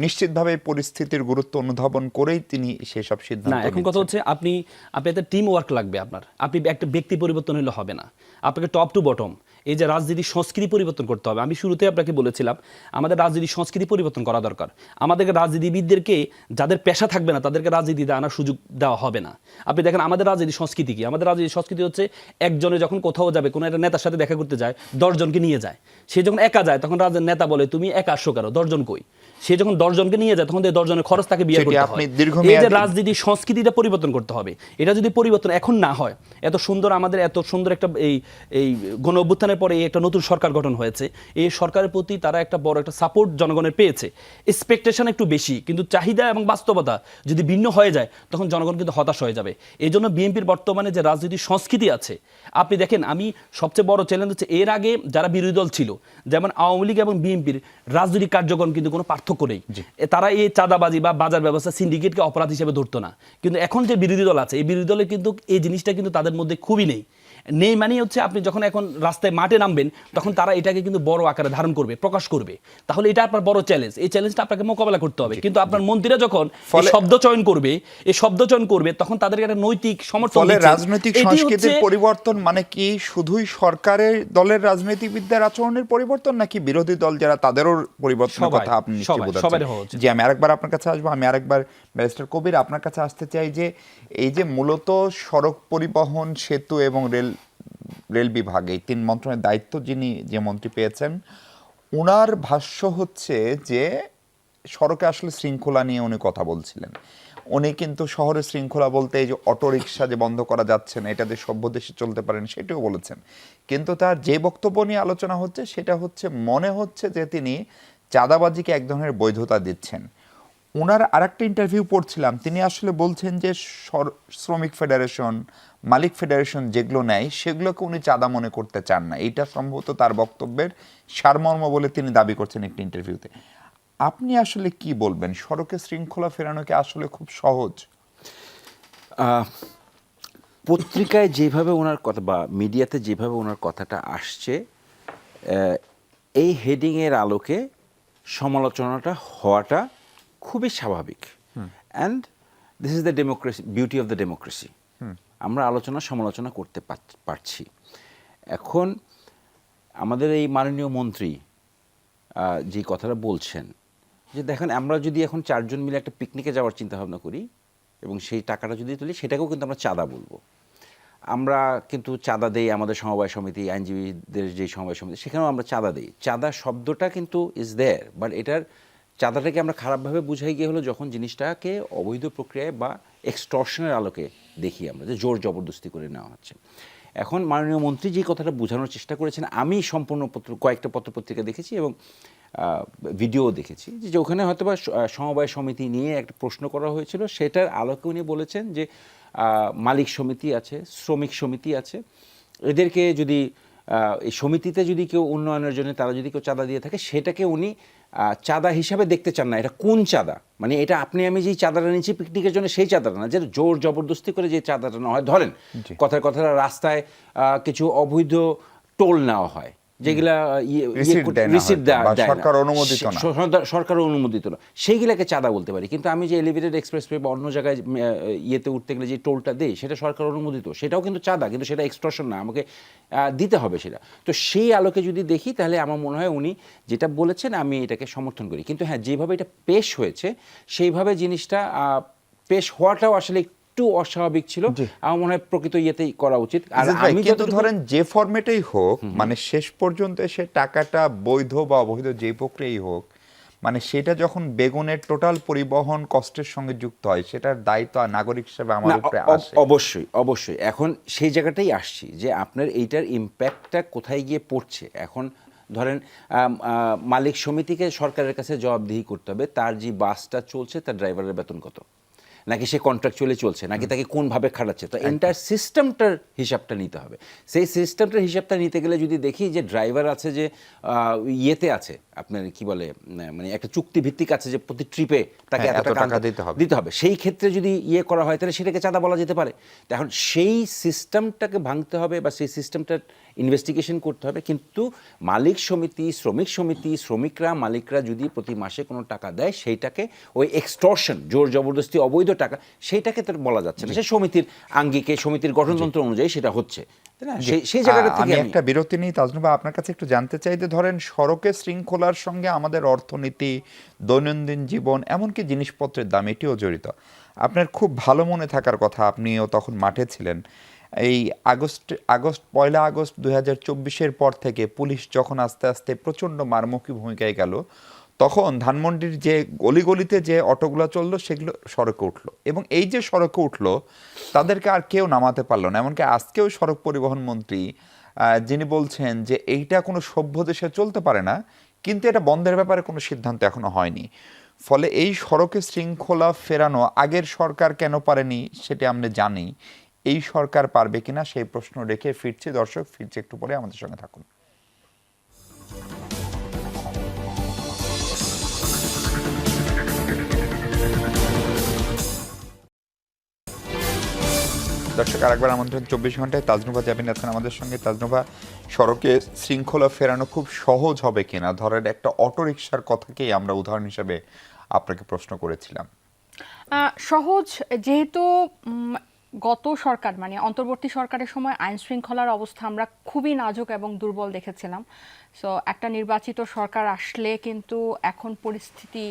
নিশ্চিতভাবে পরিস্থিতির গুরুত্ব অনুধাবন করেই তিনি সেসব সিদ্ধান্ত না, এখন কথা হচ্ছে আপনি একটা টিম ওয়ার্ক লাগবে আপনার। আপনি একটা ব্যক্তি পরিবর্তন হলে হবে না, আপনাকে টপ টু বটম এই যে রাজনীতির সংস্কৃতি পরিবর্তন করতে হবে। আমি শুরুতে আপনাকে বলেছিলাম আমাদের রাজনীতির সংস্কৃতি পরিবর্তন করা দরকার। আমাদেরকে রাজনীতিবিদদেরকে যাদের পেশা থাকবে না তাদেরকে রাজনীতিতে আনার সুযোগ দেওয়া হবে না। আপনি দেখেন আমাদের রাজনীতির সংস্কৃতি কি? আমাদের রাজনীতির সংস্কৃতি হচ্ছে একজনে যখন কোথাও যাবে, কোনো একটা নেতার সাথে দেখা করতে যায়, 10 জনকে নিয়ে যায়। সে যখন একা যায় তখন নেতা বলে তুমি একা আসছো কেন, 10 জন কই? সে যখন 10 জনকে নিয়ে যায় তখন 10 জনের খরচ তাকে বিয়ে করতে হয়। এই যে রাজনীতির সংস্কৃতিটা পরিবর্তন করতে হবে। এটা যদি পরিবর্তন এখন না হয়, এত সুন্দর একটা এই গণ অভ্যুত্থানের পরে একটা নতুন সরকার গঠন হয়েছে, এই সরকারের প্রতি তারা একটা বড় একটা সাপোর্ট জনগণের পেয়েছে। এক্সপেকটেশন একটু বেশি, কিন্তু চাহিদা এবং বাস্তবতা যদি ভিন্ন হয়ে যায় তখন জনগণ কিন্তু হতাশ হয়ে যাবে। এই জন্য বিএনপির বর্তমানে যে রাজনীতির সংস্কৃতি আছে, আপনি দেখেন আমি সবচেয়ে বড় চ্যালেঞ্জ হচ্ছে এর আগে যারা বিরোধী দল ছিল যেমন আওয়ামী লীগ এবং বিএনপির রাজনৈতিক কার্যক্রম কিন্তু কোনো পার্থক্য নেই। তারা এই চাঁদাবাজি বা বাজার ব্যবস্থা সিন্ডিকেটকে অপরাধ হিসেবে ধরতো না, কিন্তু এখন যে বিরোধী দল আছে এই বিরোধী দলের কিন্তু এই জিনিসটা কিন্তু তাদের মধ্যে খুবই নেই। মানে হচ্ছে আপনি যখন এখন রাস্তায় মাঠে নামবেন তখন তারা এটাকে কিন্তু বড় আকারে ধারণ করবে, প্রকাশ করবে। তাহলে এটা আপনার বড় চ্যালেঞ্জ, এই চ্যালেঞ্জটা আপনাকে মোকাবেলা করতে হবে। কিন্তু আপনার মন্ত্রীরা যখন শব্দ চয়ন করবে তখন তাদেরকে একটা নৈতিক সমর্থন দিচ্ছে। রাজনৈতিক সংস্কৃতির পরিবর্তন মানে কি শুধুই সরকারের দলের রাজনীতিবিদদের আচরণের পরিবর্তন, নাকি বিরোধী দল যারা তাদেরও পরিবর্তনের কথা আপনি নিশ্চয়ই বোঝাচ্ছেন? জি, আমি আরেকবার আপনার কাছে আসবো। আমি আরেকবার ব্যারিস্টার কবির আপনার কাছে আসতে চাই যে এই যে মূলত সড়ক পরিবহন, সেতু এবং রেল বিভাগ, এই 3 মন্ত্রণের দায়িত্ব যে মন্ত্রী পেয়েছেন, ওনার ভাষ্য হচ্ছে যে সড়কে আসলে শৃঙ্খলা নিয়ে উনি কথা বলছিলেন। উনি কিন্তু শহরে শৃঙ্খলা বলতে এই যে অটোরিকশা যে বন্ধ করা যাচ্ছে না, এটা দিয়ে সভ্য দেশে চলতে পারেন সেটাও বলেছেন। কিন্তু তার যে বক্তব্য নিয়ে আলোচনা হচ্ছে সেটা হচ্ছে মনে হচ্ছে যে তিনি চাঁদাবাজিকে এক ধরনের বৈধতা দিচ্ছেন। ওনার আরেকটা ইন্টারভিউ পড়ছিলাম, তিনি আসলে বলছেন যে শ্রমিক ফেডারেশন, মালিক ফেডারেশন যেগুলো নেয় সেগুলোকে উনি চাঁদা মনে করতে চান না। এইটা সম্ভবত তার বক্তব্যের সারমর্ম বলে তিনি দাবি করছেন একটি ইন্টারভিউতে। আপনি আসলে কি বলবেন? সড়কে শৃঙ্খলা ফেরানো কি আসলে খুব সহজ? পত্রিকায় যেভাবে ওনার কথা বা মিডিয়াতে যেভাবে ওনার কথাটা আসছে, এই হেডিংয়ের আলোকে সমালোচনাটা হওয়াটা খুবই স্বাভাবিক। And this is the democracy, beauty of the democracy. আমরা সমালোচনা করতে পারছি। এখন আমাদের এই মাননীয় মন্ত্রী যে কথাটা বলছেন যে দেখেন, আমরা যদি এখন 4 জন মিলে একটা পিকনিকে যাওয়ার চিন্তা ভাবনা করি এবং সেই টাকাটা যদি তুলি, সেটাকেও কিন্তু আমরা চাঁদা বলবো। আমরা কিন্তু চাঁদা দেই আমাদের সমবায় সমিতি, আইনজীবীদের যে সমবায় সমিতি, সেখানেও আমরা চাঁদা দিই। চাঁদা শব্দটা কিন্তু ইজ দেয়ার, বাট এটার চাঁদাটাকে আমরা খারাপভাবে বুঝাই গিয়ে হলো যখন জিনিসটাকে অবৈধ প্রক্রিয়ায় বা এক্সটর্শনের আলোকে দেখি আমরা, যে জোর জবরদস্তি করে নেওয়া হচ্ছে। এখন মাননীয় মন্ত্রী যে কথাটা বোঝানোর চেষ্টা করেছেন, আমি সম্পূর্ণ কয়েকটা পত্রপত্রিকা দেখেছি এবং ভিডিও দেখেছি যে ওখানে হয়তো বা সমবায় সমিতি নিয়ে একটা প্রশ্ন করা হয়েছিল, সেটার আলোকে উনি বলেছেন যে মালিক সমিতি আছে, শ্রমিক সমিতি আছে, এদেরকে যদি এই সমিতিতে যদি কেউ উন্নয়নের জন্য তারা যদি কেউ চাঁদা দিয়ে থাকে, সেটাকে উনি চাঁদা হিসাবে দেখতে চান না। এটা কোন চাঁদা, মানে এটা আপনি আমি যেই চাঁদাটা নিচ্ছি পিকনিকের জন্য সেই চাঁদাটা না, যে জোর জবরদস্তি করে যে চাঁদাটা নেওয়া হয়। ধরেন কথাটা রাস্তায় কিছু অবৈধ টোল নেওয়া হয়, যেগুলা রিসিট দেয় সরকার অনুমোদিত না, সেইগুলাকে চাঁদা বলতে পারি। কিন্তু আমি যে এলিভেটেড এক্সপ্রেসওয়ে বা অন্য জায়গায় ইয়েতে উঠতে গেলে যে টোলটা দেই, সেটা সরকার অনুমোদিত, সেটাও কিন্তু চাঁদা, কিন্তু সেটা এক্সটর্শন না, আমাকে দিতে হবে সেটা। তো সেই আলোকে যদি দেখি তাহলে আমার মনে হয় উনি যেটা বলেছেন আমি এটাকে সমর্থন করি। কিন্তু হ্যাঁ, যেভাবে এটা পেশ হয়েছে সেইভাবে জিনিসটা পেশ হওয়াটাও আসলে একটু অস্বাভাবিক ছিল। আমার মনে হয় প্রকৃত ইয়েতেই করা উচিত। আর আমি কিন্তু ধরেন যে ফরম্যাটেই হোক, মানে শেষ পর্যন্ত সে টাকাটা বৈধ বা অবৈধ যে প্রক্রিয়াই হোক, মানে সেটা যখন বেগুনের টোটাল পরিবহন কষ্টের সঙ্গে যুক্ত হয়, সেটার দায়িত্ব নাগরিক হিসেবে আমার উপরে আসে। অবশ্যই এখন সেই জায়গাটাই আসছি যে আপনার এইটার ইম্প্যাক্টটা কোথায় গিয়ে পড়ছে। এখন ধরেন মালিক সমিতিকে সরকারের কাছে জবাবদিহি করতে হবে তার যে বাসটা চলছে তার ড্রাইভারের বেতন কত, নাকি সে কন্ট্রাকচুয়ালি চলছে, নাকি তাকে কোনভাবে খাটাচ্ছে। তো এন্টায়ার সিস্টেমটার হিসাবটা নিতে হবে। সেই সিস্টেমটার হিসাবটা নিতে গেলে যদি দেখি যে ড্রাইভার আছে যে ইয়েতে আছে, আপনার কি বলে, মানে একটা চুক্তি ভিত্তিক আছে যে প্রতি ট্রিপে তাকে এত টাকা দিতে হবে, সেই ক্ষেত্রে যদি ইয়ে করা হয় তাহলে সেটাকে চাঁদা বলা যেতে পারে। তো এখন সেই সিস্টেমটাকে ভাঙতে হবে বা সেই সিস্টেমটার ইনভেস্টিগেশন করতে হবে। কিন্তু মালিক সমিতি, শ্রমিক সমিতি, শ্রমিকরা, মালিকরা যদি প্রতি মাসে কোনো টাকা দেয় সেইটাকে ওই এক্সটর্শন, জোর জবরদস্তি, অবৈধ টাকা, সেইটাকে তো বলা যাচ্ছে না। সে সমিতির আঙ্গিকে, সমিতির গঠনতন্ত্র অনুযায়ী সেটা হচ্ছে, তাই না? সেই জায়গাটা থেকে আমি একটা বিরতি নিই তাজনুবা, আপনার কাছে একটু জানতে চাই যে ধরেন সড়কে শৃঙ্খলার সঙ্গে আমাদের অর্থনীতি, দৈনন্দিন জীবন, এমনকি জিনিসপত্রের দাম এটিও জড়িত। আপনার খুব ভালো মনে থাকার কথা, আপনিও তখন মাঠে ছিলেন, এই পয়লা আগস্ট 2024-এর পর থেকে পুলিশ যখন আস্তে আস্তে প্রচণ্ড মারমুখী ভূমিকায় গেল, তখন ধানমন্ডির যে গলিগলিতে যে অটোগুলো চললো সেগুলো সড়কে উঠলো, এবং এই যে সড়কে উঠলো তাদেরকে আর কেউ নামাতে পারলো না। এমনকি আজকেও সড়ক পরিবহন মন্ত্রী যিনি বলছেন যে এইটা কোনো সভ্য দেশে চলতে পারে না, কিন্তু এটা বন্ধের ব্যাপারে কোনো সিদ্ধান্ত এখনো হয়নি। ফলে এই সড়কে শৃঙ্খলা ফেরানো আগের সরকার কেন পারেনি সেটা আমরা জানি, এই সরকার পারবে কিনা সেই প্রশ্ন রেখে ফিরছি। দর্শক, ফিরছি একটু পরে, আমাদের সঙ্গে থাকুন। দর্শক, আরেকবার আমন্ত্রণ 24 ঘন্টায়। তাজনুভা জাবিন আছেন আমাদের সঙ্গে। তাজনুভা, সড়কে শৃঙ্খলা ফেরানো খুব সহজ হবে কিনা? ধরেন একটা অটোরিকশার কথাকেই আমরা উদাহরণ হিসেবে আপনাকে প্রশ্ন করেছিলাম। সহজ, যেহেতু গত সরকার মানে অন্তর্বর্তী সরকারের সময় আইন শৃঙ্খলার অবস্থা আমরা খুবই নাজুক এবং দুর্বল দেখেছিলাম। সো একটা নির্বাচিত সরকার আসলে কিন্তু এখন পরিস্থিতি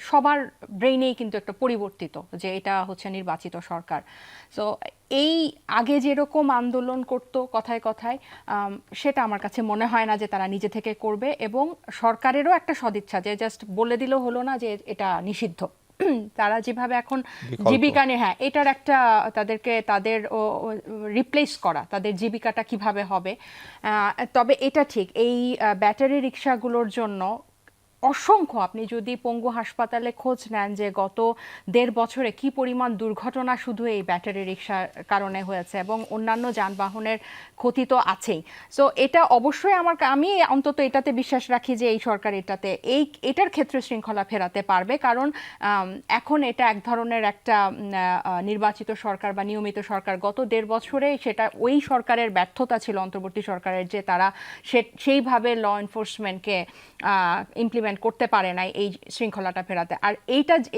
সবার ব্রেইনেই কিন্তু একটা পরিবর্তিত, যে এটা হচ্ছে নির্বাচিত সরকার। সো এই আগে যেরকম আন্দোলন করতো কথায় কথায়, সেটা আমার কাছে মনে হয় না যে তারা নিজে থেকে করবে। এবং সরকারেরও একটা সদিচ্ছা, যে জাস্ট বলে দিলেও হলো না যে এটা নিষিদ্ধ। তারা যেভাবে এখন জীবিকা নিয়ে, হ্যাঁ, এটার একটা তাদেরকে তাদের রিপ্লেস করা, তাদের জীবিকাটা কিভাবে হবে। তবে এটা ঠিক, এই ব্যাটারি রিক্সাগুলোর জন্য অসংখ্য, আপনি যদি পঙ্গু হাসপাতালে খোঁজ নেন যে গত 1.5 বছরে কি পরিমাণ দুর্ঘটনা শুধু এই ব্যাটারি রিক্সার কারণে হয়েছে, এবং অন্যান্য যানবাহনের ক্ষতি তো আছেই। সো এটা অবশ্যই আমি অন্তত এটাতে বিশ্বাস রাখি যে এই সরকার এটার ক্ষেত্রে শৃঙ্খলা ফেরাতে পারবে। কারণ এখন এটা এক ধরনের একটা নির্বাচিত সরকার বা নিয়মিত সরকার, গত 1.5 বছরে সেটা ওই সরকারের ব্যর্থতা ছিল, অন্তর্বর্তী সরকারের, যে তারা সেইভাবে ল এনফোর্সমেন্টকে ইমপ্লিমেন্ট করতে পারে নাই এই শৃঙ্খলাটা ফেরাতে। আর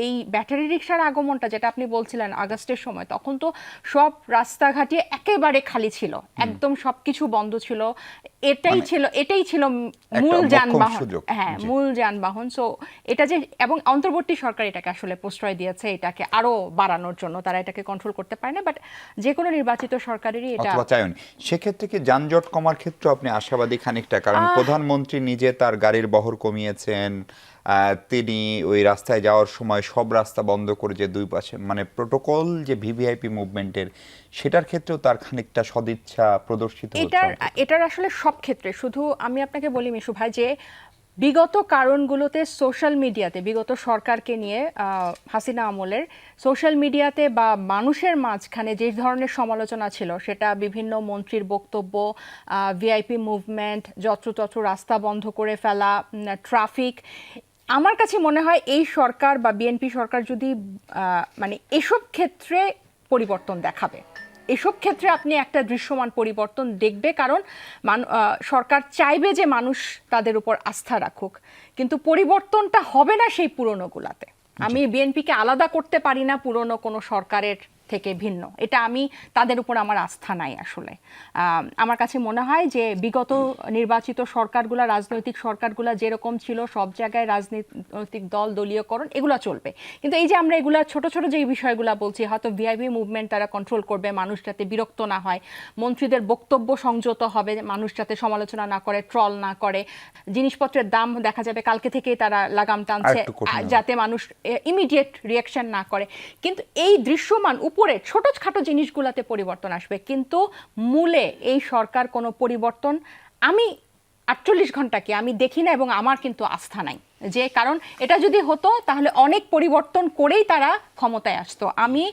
এই ব্যাটারি রিক্সার আগমনটা যেটা আপনি বলছিলেন আগস্টের সময়, তখন তো সব রাস্তাঘাটে একেবারে খালি ছিল, একদম সবকিছু বন্ধ ছিল। এটাই ছিল মূল যানবাহন, হ্যাঁ, মূল যানবাহন। সো এটা যে, এবং অন্তর্বর্তী সরকার এটাকে আসলে প্রশ্রয় দিয়েছে এটাকে আরো বাড়ানোর জন্য, তারা এটাকে কন্ট্রোল করতে পারে না। বাট যে কোনো নির্বাচিত সরকারেরই এটা চায়নি। সেক্ষেত্রে কি যানজট কমার ক্ষেত্রে আপনি আশাবাদী খানিকটা? কারণ প্রধানমন্ত্রী নিজে তার গাড়ির বহর কমিয়েছেন, তিনি ওই রাস্তায় যাওয়ার সময় সব রাস্তা বন্ধ করে, যে দুই পাশে মানে প্রোটোকল যে ভিভিআইপি মুভমেন্টের, সেটার ক্ষেত্রেও তার খানিকটা সদিচ্ছা প্রদর্শিত হচ্ছে। এটার আসলে সব ক্ষেত্রে, শুধু আমি আপনাকে বলি মিশু ভাই, যে বিগত কারণগুলোতে সোশ্যাল মিডিয়াতে, বিগত সরকারকে নিয়ে হাসিনা আমলের সোশ্যাল মিডিয়াতে বা মানুষের মাঝখানে যে ধরনের সমালোচনা ছিল, সেটা বিভিন্ন মন্ত্রীর বক্তব্য, ভিআইপি মুভমেন্ট, যত্রতত্র রাস্তা বন্ধ করে ফেলা, ট্রাফিক, আমার কাছে মনে হয় এই সরকার বা বিএনপি সরকার যদি মানে এসব ক্ষেত্রে পরিবর্তন দেখাবে, এসব ক্ষেত্রে আপনি একটা দৃশ্যমান পরিবর্তন দেখবে। কারণ সরকার চাইবে যে মানুষ তাদের উপর আস্থা রাখুক, কিন্তু পরিবর্তনটা হবে না সেই পুরনোগুলাতে। আমি বিএনপিকে আলাদা করতে পারি না পুরনো কোনো সরকারের থেকে ভিন্ন, এটা তাদের উপর আমার আস্থা নাই আসলে। আমার কাছে মনে হয় যে বিগত নির্বাচিত সরকারগুলা, রাজনৈতিক সরকারগুলা যেরকম ছিল, সব জায়গায় রাজনৈতিক দলীয়করণ এগুলো চলবে। কিন্তু এই যে আমরা এগুলা ছোট ছোট যে বিষয়গুলো বলছি, হয়তো ভিআইপি মুভমেন্ট তারা কন্ট্রোল করবে, মানুষ যাতে বিরক্ত না হয়, মন্ত্রীদের বক্তব্য সংযত হবে, মানুষ যাতে সমালোচনা না করে, ট্রল না করে, জিনিসপত্রের দাম দেখা যাবে কালকে থেকেই তারা লাগাম টানছে যাতে মানুষ ইমিডিয়েট রিয়াকশন না করে। কিন্তু এই দৃশ্যমান উপরে ছোটখাটো জিনিসগুলোতে পরিবর্তন আসবে, কিন্তু মূলে এই সরকার কোনো পরিবর্তন 48 ঘন্টা কি আমি দেখি না, এবং আমার কিন্তু আস্থা নাই যে, কারণ এটা যদি হতো তাহলে অনেক পরিবর্তন করেই তারা ক্ষমতায় আসতো। আমি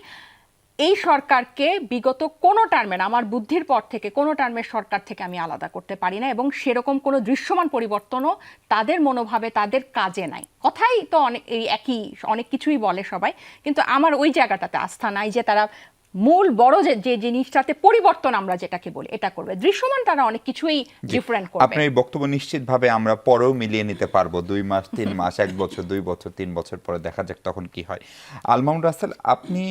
এই সরকারকে বিগত কোনো টার্মের, আমার বুদ্ধির পর থেকে কোনো টার্মের সরকার থেকে আমি আলাদা করতে পারি না, এবং সেরকম কোনো দৃশ্যমান পরিবর্তনও তাদের মনোভাবে, তাদের কাজে নাই। কথাই তো অনেক এই একই, অনেক কিছুই বলে সবাই, কিন্তু আমার ওই জায়গাটাতে আস্থা নাই যে তারা মূল বড় যে জিনিসটাতে পরিবর্তন আমরা যেটাকে বলি এটা করবে। দৃশ্যমান তারা অনেক কিছুই ডিফারেন্ট করবে। আপনার এই বক্তব্য নিশ্চিতভাবে আমরা পরেও মিলিয়ে নিতে পারবো, 2 মাস 3 মাস 1 বছর 2 বছর 3 বছর পরে দেখা যাক তখন কি হয়। আল মামুন রাসেল, আপনি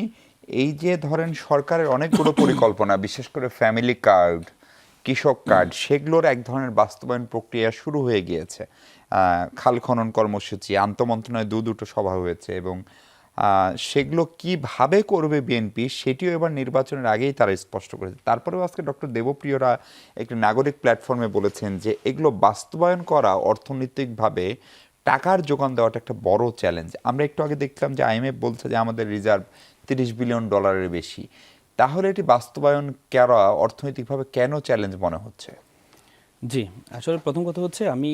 এই যে ধরেন সরকারের অনেকগুলো পরিকল্পনা, বিশেষ করে ফ্যামিলি কার্ড, কৃষক কার্ড, সেগুলোর এক ধরনের বাস্তবায়ন প্রক্রিয়া শুরু হয়ে গিয়েছে। খাল খনন কর্মসূচি, আন্তঃমন্ত্রণালয়ে দুটো সভা হয়েছে, এবং সেগুলো কিভাবে করবে বিএনপি সেটিও এবার নির্বাচনের আগেই তারা স্পষ্ট করেছে। তারপরেও আজকে ডক্টর দেবপ্রিয়রা একটি নাগরিক প্ল্যাটফর্মে বলেছেন যে এগুলো বাস্তবায়ন করা অর্থনৈতিকভাবে টাকার যোগান দেওয়াটা একটা বড় চ্যালেঞ্জ। আমরা একটু আগে দেখলাম যে IMF বলছে যে আমাদের রিজার্ভ $30 বিলিয়ন বেশি। তাহলে এটি বাস্তবায়ন করা অর্থনৈতিকভাবে কেন চ্যালেঞ্জ মনে হচ্ছে? জি, আসলে প্রথম কথা হচ্ছে আমি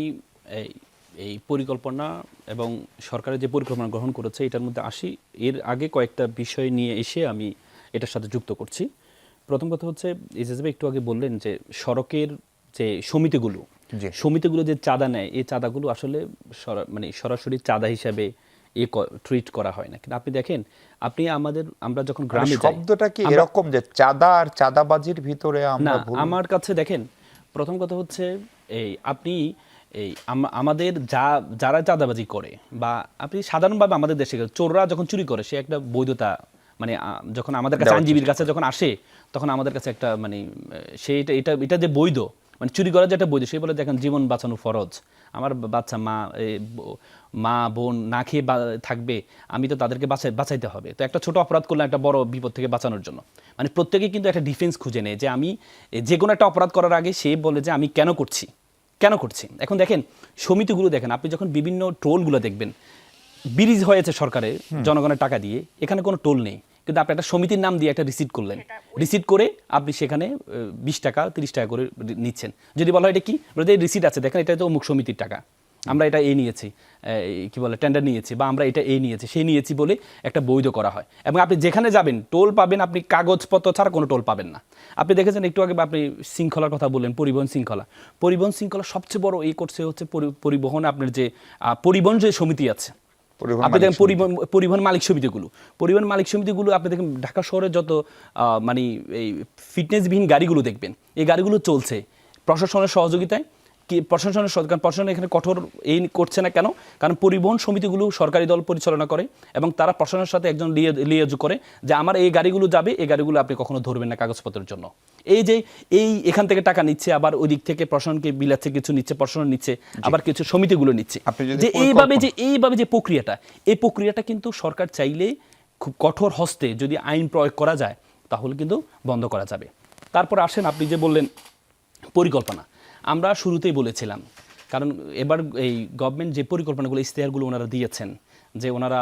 এই পরিকল্পনা এবং সরকারের যে পরিকল্পনা গ্রহণ করেছে এটার মধ্যে আসি, এর আগে কয়েকটা বিষয় নিয়ে এসে আমি এটার সাথে যুক্ত করছি। প্রথম কথা হচ্ছে ইজাজবে একটু আগে বললেন যে সড়কের যে সমিতিগুলো যে চাঁদা নেয়, এই চাঁদাগুলো আসলে মানে সরাসরি চাঁদা হিসাবে ট্রিট করা হয় না। কিন্তু আপনি দেখেন, আমরা যখন গ্রামে যাই, শব্দটা কি এরকম যে চাঁদা আর চাঁদাবাজির ভিতরে আমরা না, আমার কাছে দেখেন প্রথম কথা হচ্ছে আপনি আমাদের যারা চাঁদাবাজি করে, বা আপনি সাধারণভাবে আমাদের দেশে চোররা যখন চুরি করে সে একটা বৈধতা, মানে যখন আমাদের কাছে আইনজীবীর কাছে যখন আসে তখন আমাদের কাছে একটা মানে এটা যে বৈধ, মানে চুরি করা যেটা বৈধ, সে বলে দেখেন জীবন বাঁচানো ফরজ, আমার বাচ্চা মা বোন না খেয়ে থাকবে, আমি তো তাদেরকে বাঁচাইতে হবে। তো একটা ছোট অপরাধ করলে একটা বড় বিপদ থেকে বাঁচানোর জন্য মানে প্রত্যেকে কিন্তু একটা ডিফেন্স খুঁজে নেয় যে আমি যে কোনো একটা অপরাধ করার আগে সে বলে যে আমি কেন করছি। এখন দেখেন সমিতিগুলো দেখেন, আপনি যখন বিভিন্ন টোলগুলো দেখবেন, ব্রিজ হয়েছে সরকারের জনগণের টাকা দিয়ে, এখানে কোনো টোল নেই, কিন্তু আপনি একটা সমিতির নাম দিয়ে একটা রিসিট করলেন, রিসিট করে আপনি সেখানে 20 টাকা 30 টাকা করে নিচ্ছেন। যদি বলা হয় এটা কি, রিসিট আছে দেখেন, এটা তো অমুক সমিতির টাকা, আমরা এটা নিয়েছি, কি বলে টেন্ডার নিয়েছি, বা আমরা এটা নিয়েছি সেই নিয়েছি বলে একটা বৈধ করা হয়। এবং আপনি যেখানে যাবেন টোল পাবেন, আপনি কাগজপত্র ছাড়া কোনো টোল পাবেন না। আপনি দেখেছেন একটু আগে আপনি শৃঙ্খলার কথা বললেন, পরিবহন শৃঙ্খলা সবচেয়ে বড় করছে হচ্ছে পরিবহন, আপনার যে পরিবহন যে সমিতি আছে, আপনি দেখেন পরিবহন মালিক সমিতিগুলো আপনি দেখেন ঢাকা শহরে যত মানে এই ফিটনেসবিহীন গাড়িগুলো দেখবেন, এই গাড়িগুলো চলছে প্রশাসনের সহযোগিতায়। প্রশাসন এখানে কঠোর করছে না কেন? কারণ পরিবহন সমিতিগুলো সরকারি দল পরিচালনা করে এবং তারা প্রশাসনের সাথে একজন লিয়াজ করে যে আমার এই গাড়িগুলো যাবে, এই গাড়িগুলো আপনি কখনো ধরবেন না কাগজপত্রের জন্য। এখান থেকে টাকা নিচ্ছে, আবার ওই দিক থেকে প্রশাসনকে বিলাচ্ছে, কিছু নিচ্ছে, প্রশাসন নিচ্ছে, আবার কিছু সমিতিগুলো নিচ্ছে। যে এইভাবে যে প্রক্রিয়াটা কিন্তু সরকার চাইলে খুব কঠোর হস্তে যদি আইন প্রয়োগ করা যায় তাহলে কিন্তু বন্ধ করা যাবে। তারপর আসেন আপনি যে বললেন পরিকল্পনা, আমরা শুরুতেই বলেছিলাম, কারণ এবার এই গভর্নমেন্ট যে পরিকল্পনাগুলো ইশতেহারগুলো ওনারা দিয়েছেন যে ওনারা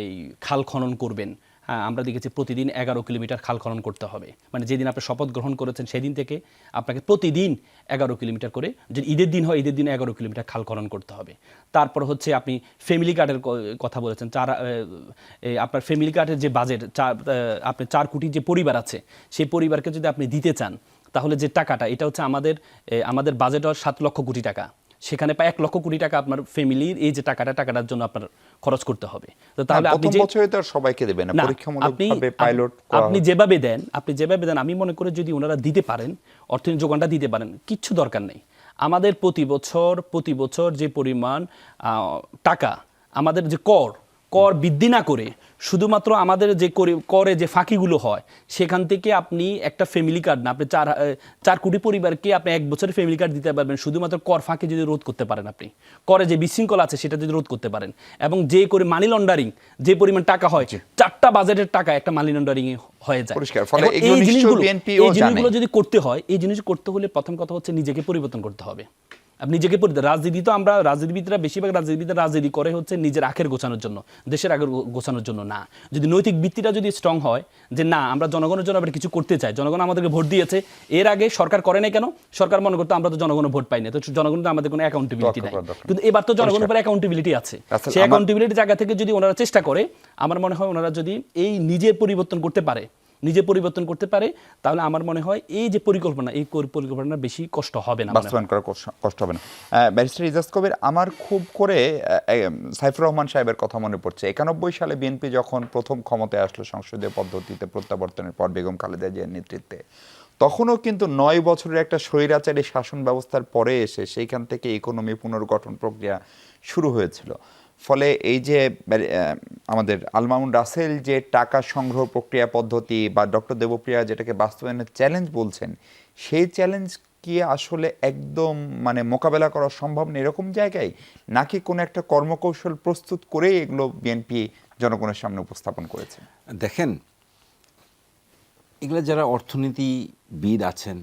এই খাল খনন করবেন, হ্যাঁ আমরা দেখেছি প্রতিদিন 11 কিলোমিটার খাল খনন করতে হবে, মানে যেদিন আপনি শপথ গ্রহণ করেছেন সেদিন থেকে আপনাকে প্রতিদিন 11 কিলোমিটার করে, যদি ঈদের দিন হয় ঈদের দিন 11 কিলোমিটার খাল খনন করতে হবে। তারপর হচ্ছে আপনি ফ্যামিলি কার্ডের কথা বলেছেন, আপনার ফ্যামিলি কার্ডের যে বাজেট, আপনি 4 কোটি যে পরিবার আছে সেই পরিবারকে যদি আপনি দিতে চান তাহলে যে টাকাটা, এটা হচ্ছে আমাদের বাজেট হয় 7 লক্ষ কোটি টাকা, সেখানে প্রায় 1 লক্ষ কোটি টাকা আপনার ফ্যামিলির এই যে টাকাটার জন্য আপনার খরচ করতে হবে। তো তাহলে আপনি যে বছরে তো সবাইকে দেবেন না, পরীক্ষামূলকভাবে পাইলট আপনি যেভাবে দেন আমি মনে করি যদি ওনারা দিতে পারেন, অর্থনৈতিক যোগানটা দিতে পারেন, কিচ্ছু দরকার নেই। আমাদের প্রতি বছর যে পরিমাণ টাকা আমাদের যে কর বৃদ্ধি না করে শুধুমাত্র আমাদের যে করে যে ফাঁকিগুলো হয় সেখান থেকে আপনি একটা ফ্যামিলি কার্ড না, আপনি 4 কোটি পরিবারকে আপনি 1 বছরের ফ্যামিলি কার্ড দিতে পারবেন শুধুমাত্র কর ফাঁকি যদি রোধ করতে পারেন, আপনি করে যে বিশৃঙ্খলা আছে সেটা যদি রোধ করতে পারেন, এবং যে করে মানি লন্ডারিং যে পরিমাণ টাকা হয় 4টা বাজেটের টাকা একটা মানি লন্ডারিং হয়ে যায়। এই জিনিসগুলো যদি করতে হয়, এই জিনিস করতে হলে প্রথম কথা হচ্ছে নিজেকে পরিবর্তন করতে হবে। আপনি নিজেকে রাজনীতি তো আমরা রাজনীতিবিদরা বেশিরভাগ রাজনীতিবিদরা রাজনীতি করে হচ্ছে নিজের আখের গোছানোর জন্য, দেশের আখের গোছানোর জন্য না। যদি নৈতিক ভিত্তিটা যদি স্ট্রং হয় যে না আমরা জনগণের জন্য আবার কিছু করতে চাই, জনগণ আমাদেরকে ভোট দিয়েছে, এর আগে সরকার করে নাই কেন? সরকার মনে করতো আমরা তো জনগণের ভোট পাই না, তো জনগণ তো আমাদের কোনো অ্যাকাউন্টেবিলিটি নাই। কিন্তু এবার তো জনগণের উপর অ্যাকাউন্টেবিলিটি আছে, সেই অ্যাকাউন্টেবিলিটি জায়গা থেকে যদি ওনারা চেষ্টা করে, আমার মনে হয় ওনারা যদি এই নিজের পরিবর্তন করতে পারে, তাহলে আমার মনে হয় এই যে পরিকল্পনা, এই পরিকল্পনা বেশি কষ্ট হবে না, বাস্তবায়ন করা কষ্ট হবে না। ব্যারিস্টার ইজাজ কবির, আমার খুব করে সাইফুর রহমান সাহেবের কথা মনে পড়ছে। 91 সালে বিএনপি যখন প্রথম ক্ষমতায় আসলো সংসদীয় পদ্ধতিতে প্রত্যাবর্তনের পর বেগম খালেদা জিয়ার নেতৃত্বে, তখনও কিন্তু 9 বছরের একটা স্বৈরাচারী শাসন ব্যবস্থার পরে এসে সেইখান থেকে ইকোনমি পুনর্গঠন প্রক্রিয়া শুরু হয়েছিল। ফলে এই যে আমাদের আল মামুন রাসেল যে টাকা সংগ্রহ প্রক্রিয়া পদ্ধতি বা ডক্টর দেবপ্রিয়া যেটাকে বাস্তবায়নের চ্যালেঞ্জ বলছেন, সেই চ্যালেঞ্জ কি আসলে একদম মানে মোকাবেলা করা সম্ভব না এরকম জায়গায়, নাকি কোনো একটা কর্মকৌশল প্রস্তুত করেই এগুলো বিএনপি জনগণের সামনে উপস্থাপন করেছে? দেখেন, এগুলো যারা অর্থনীতিবিদ আছেন,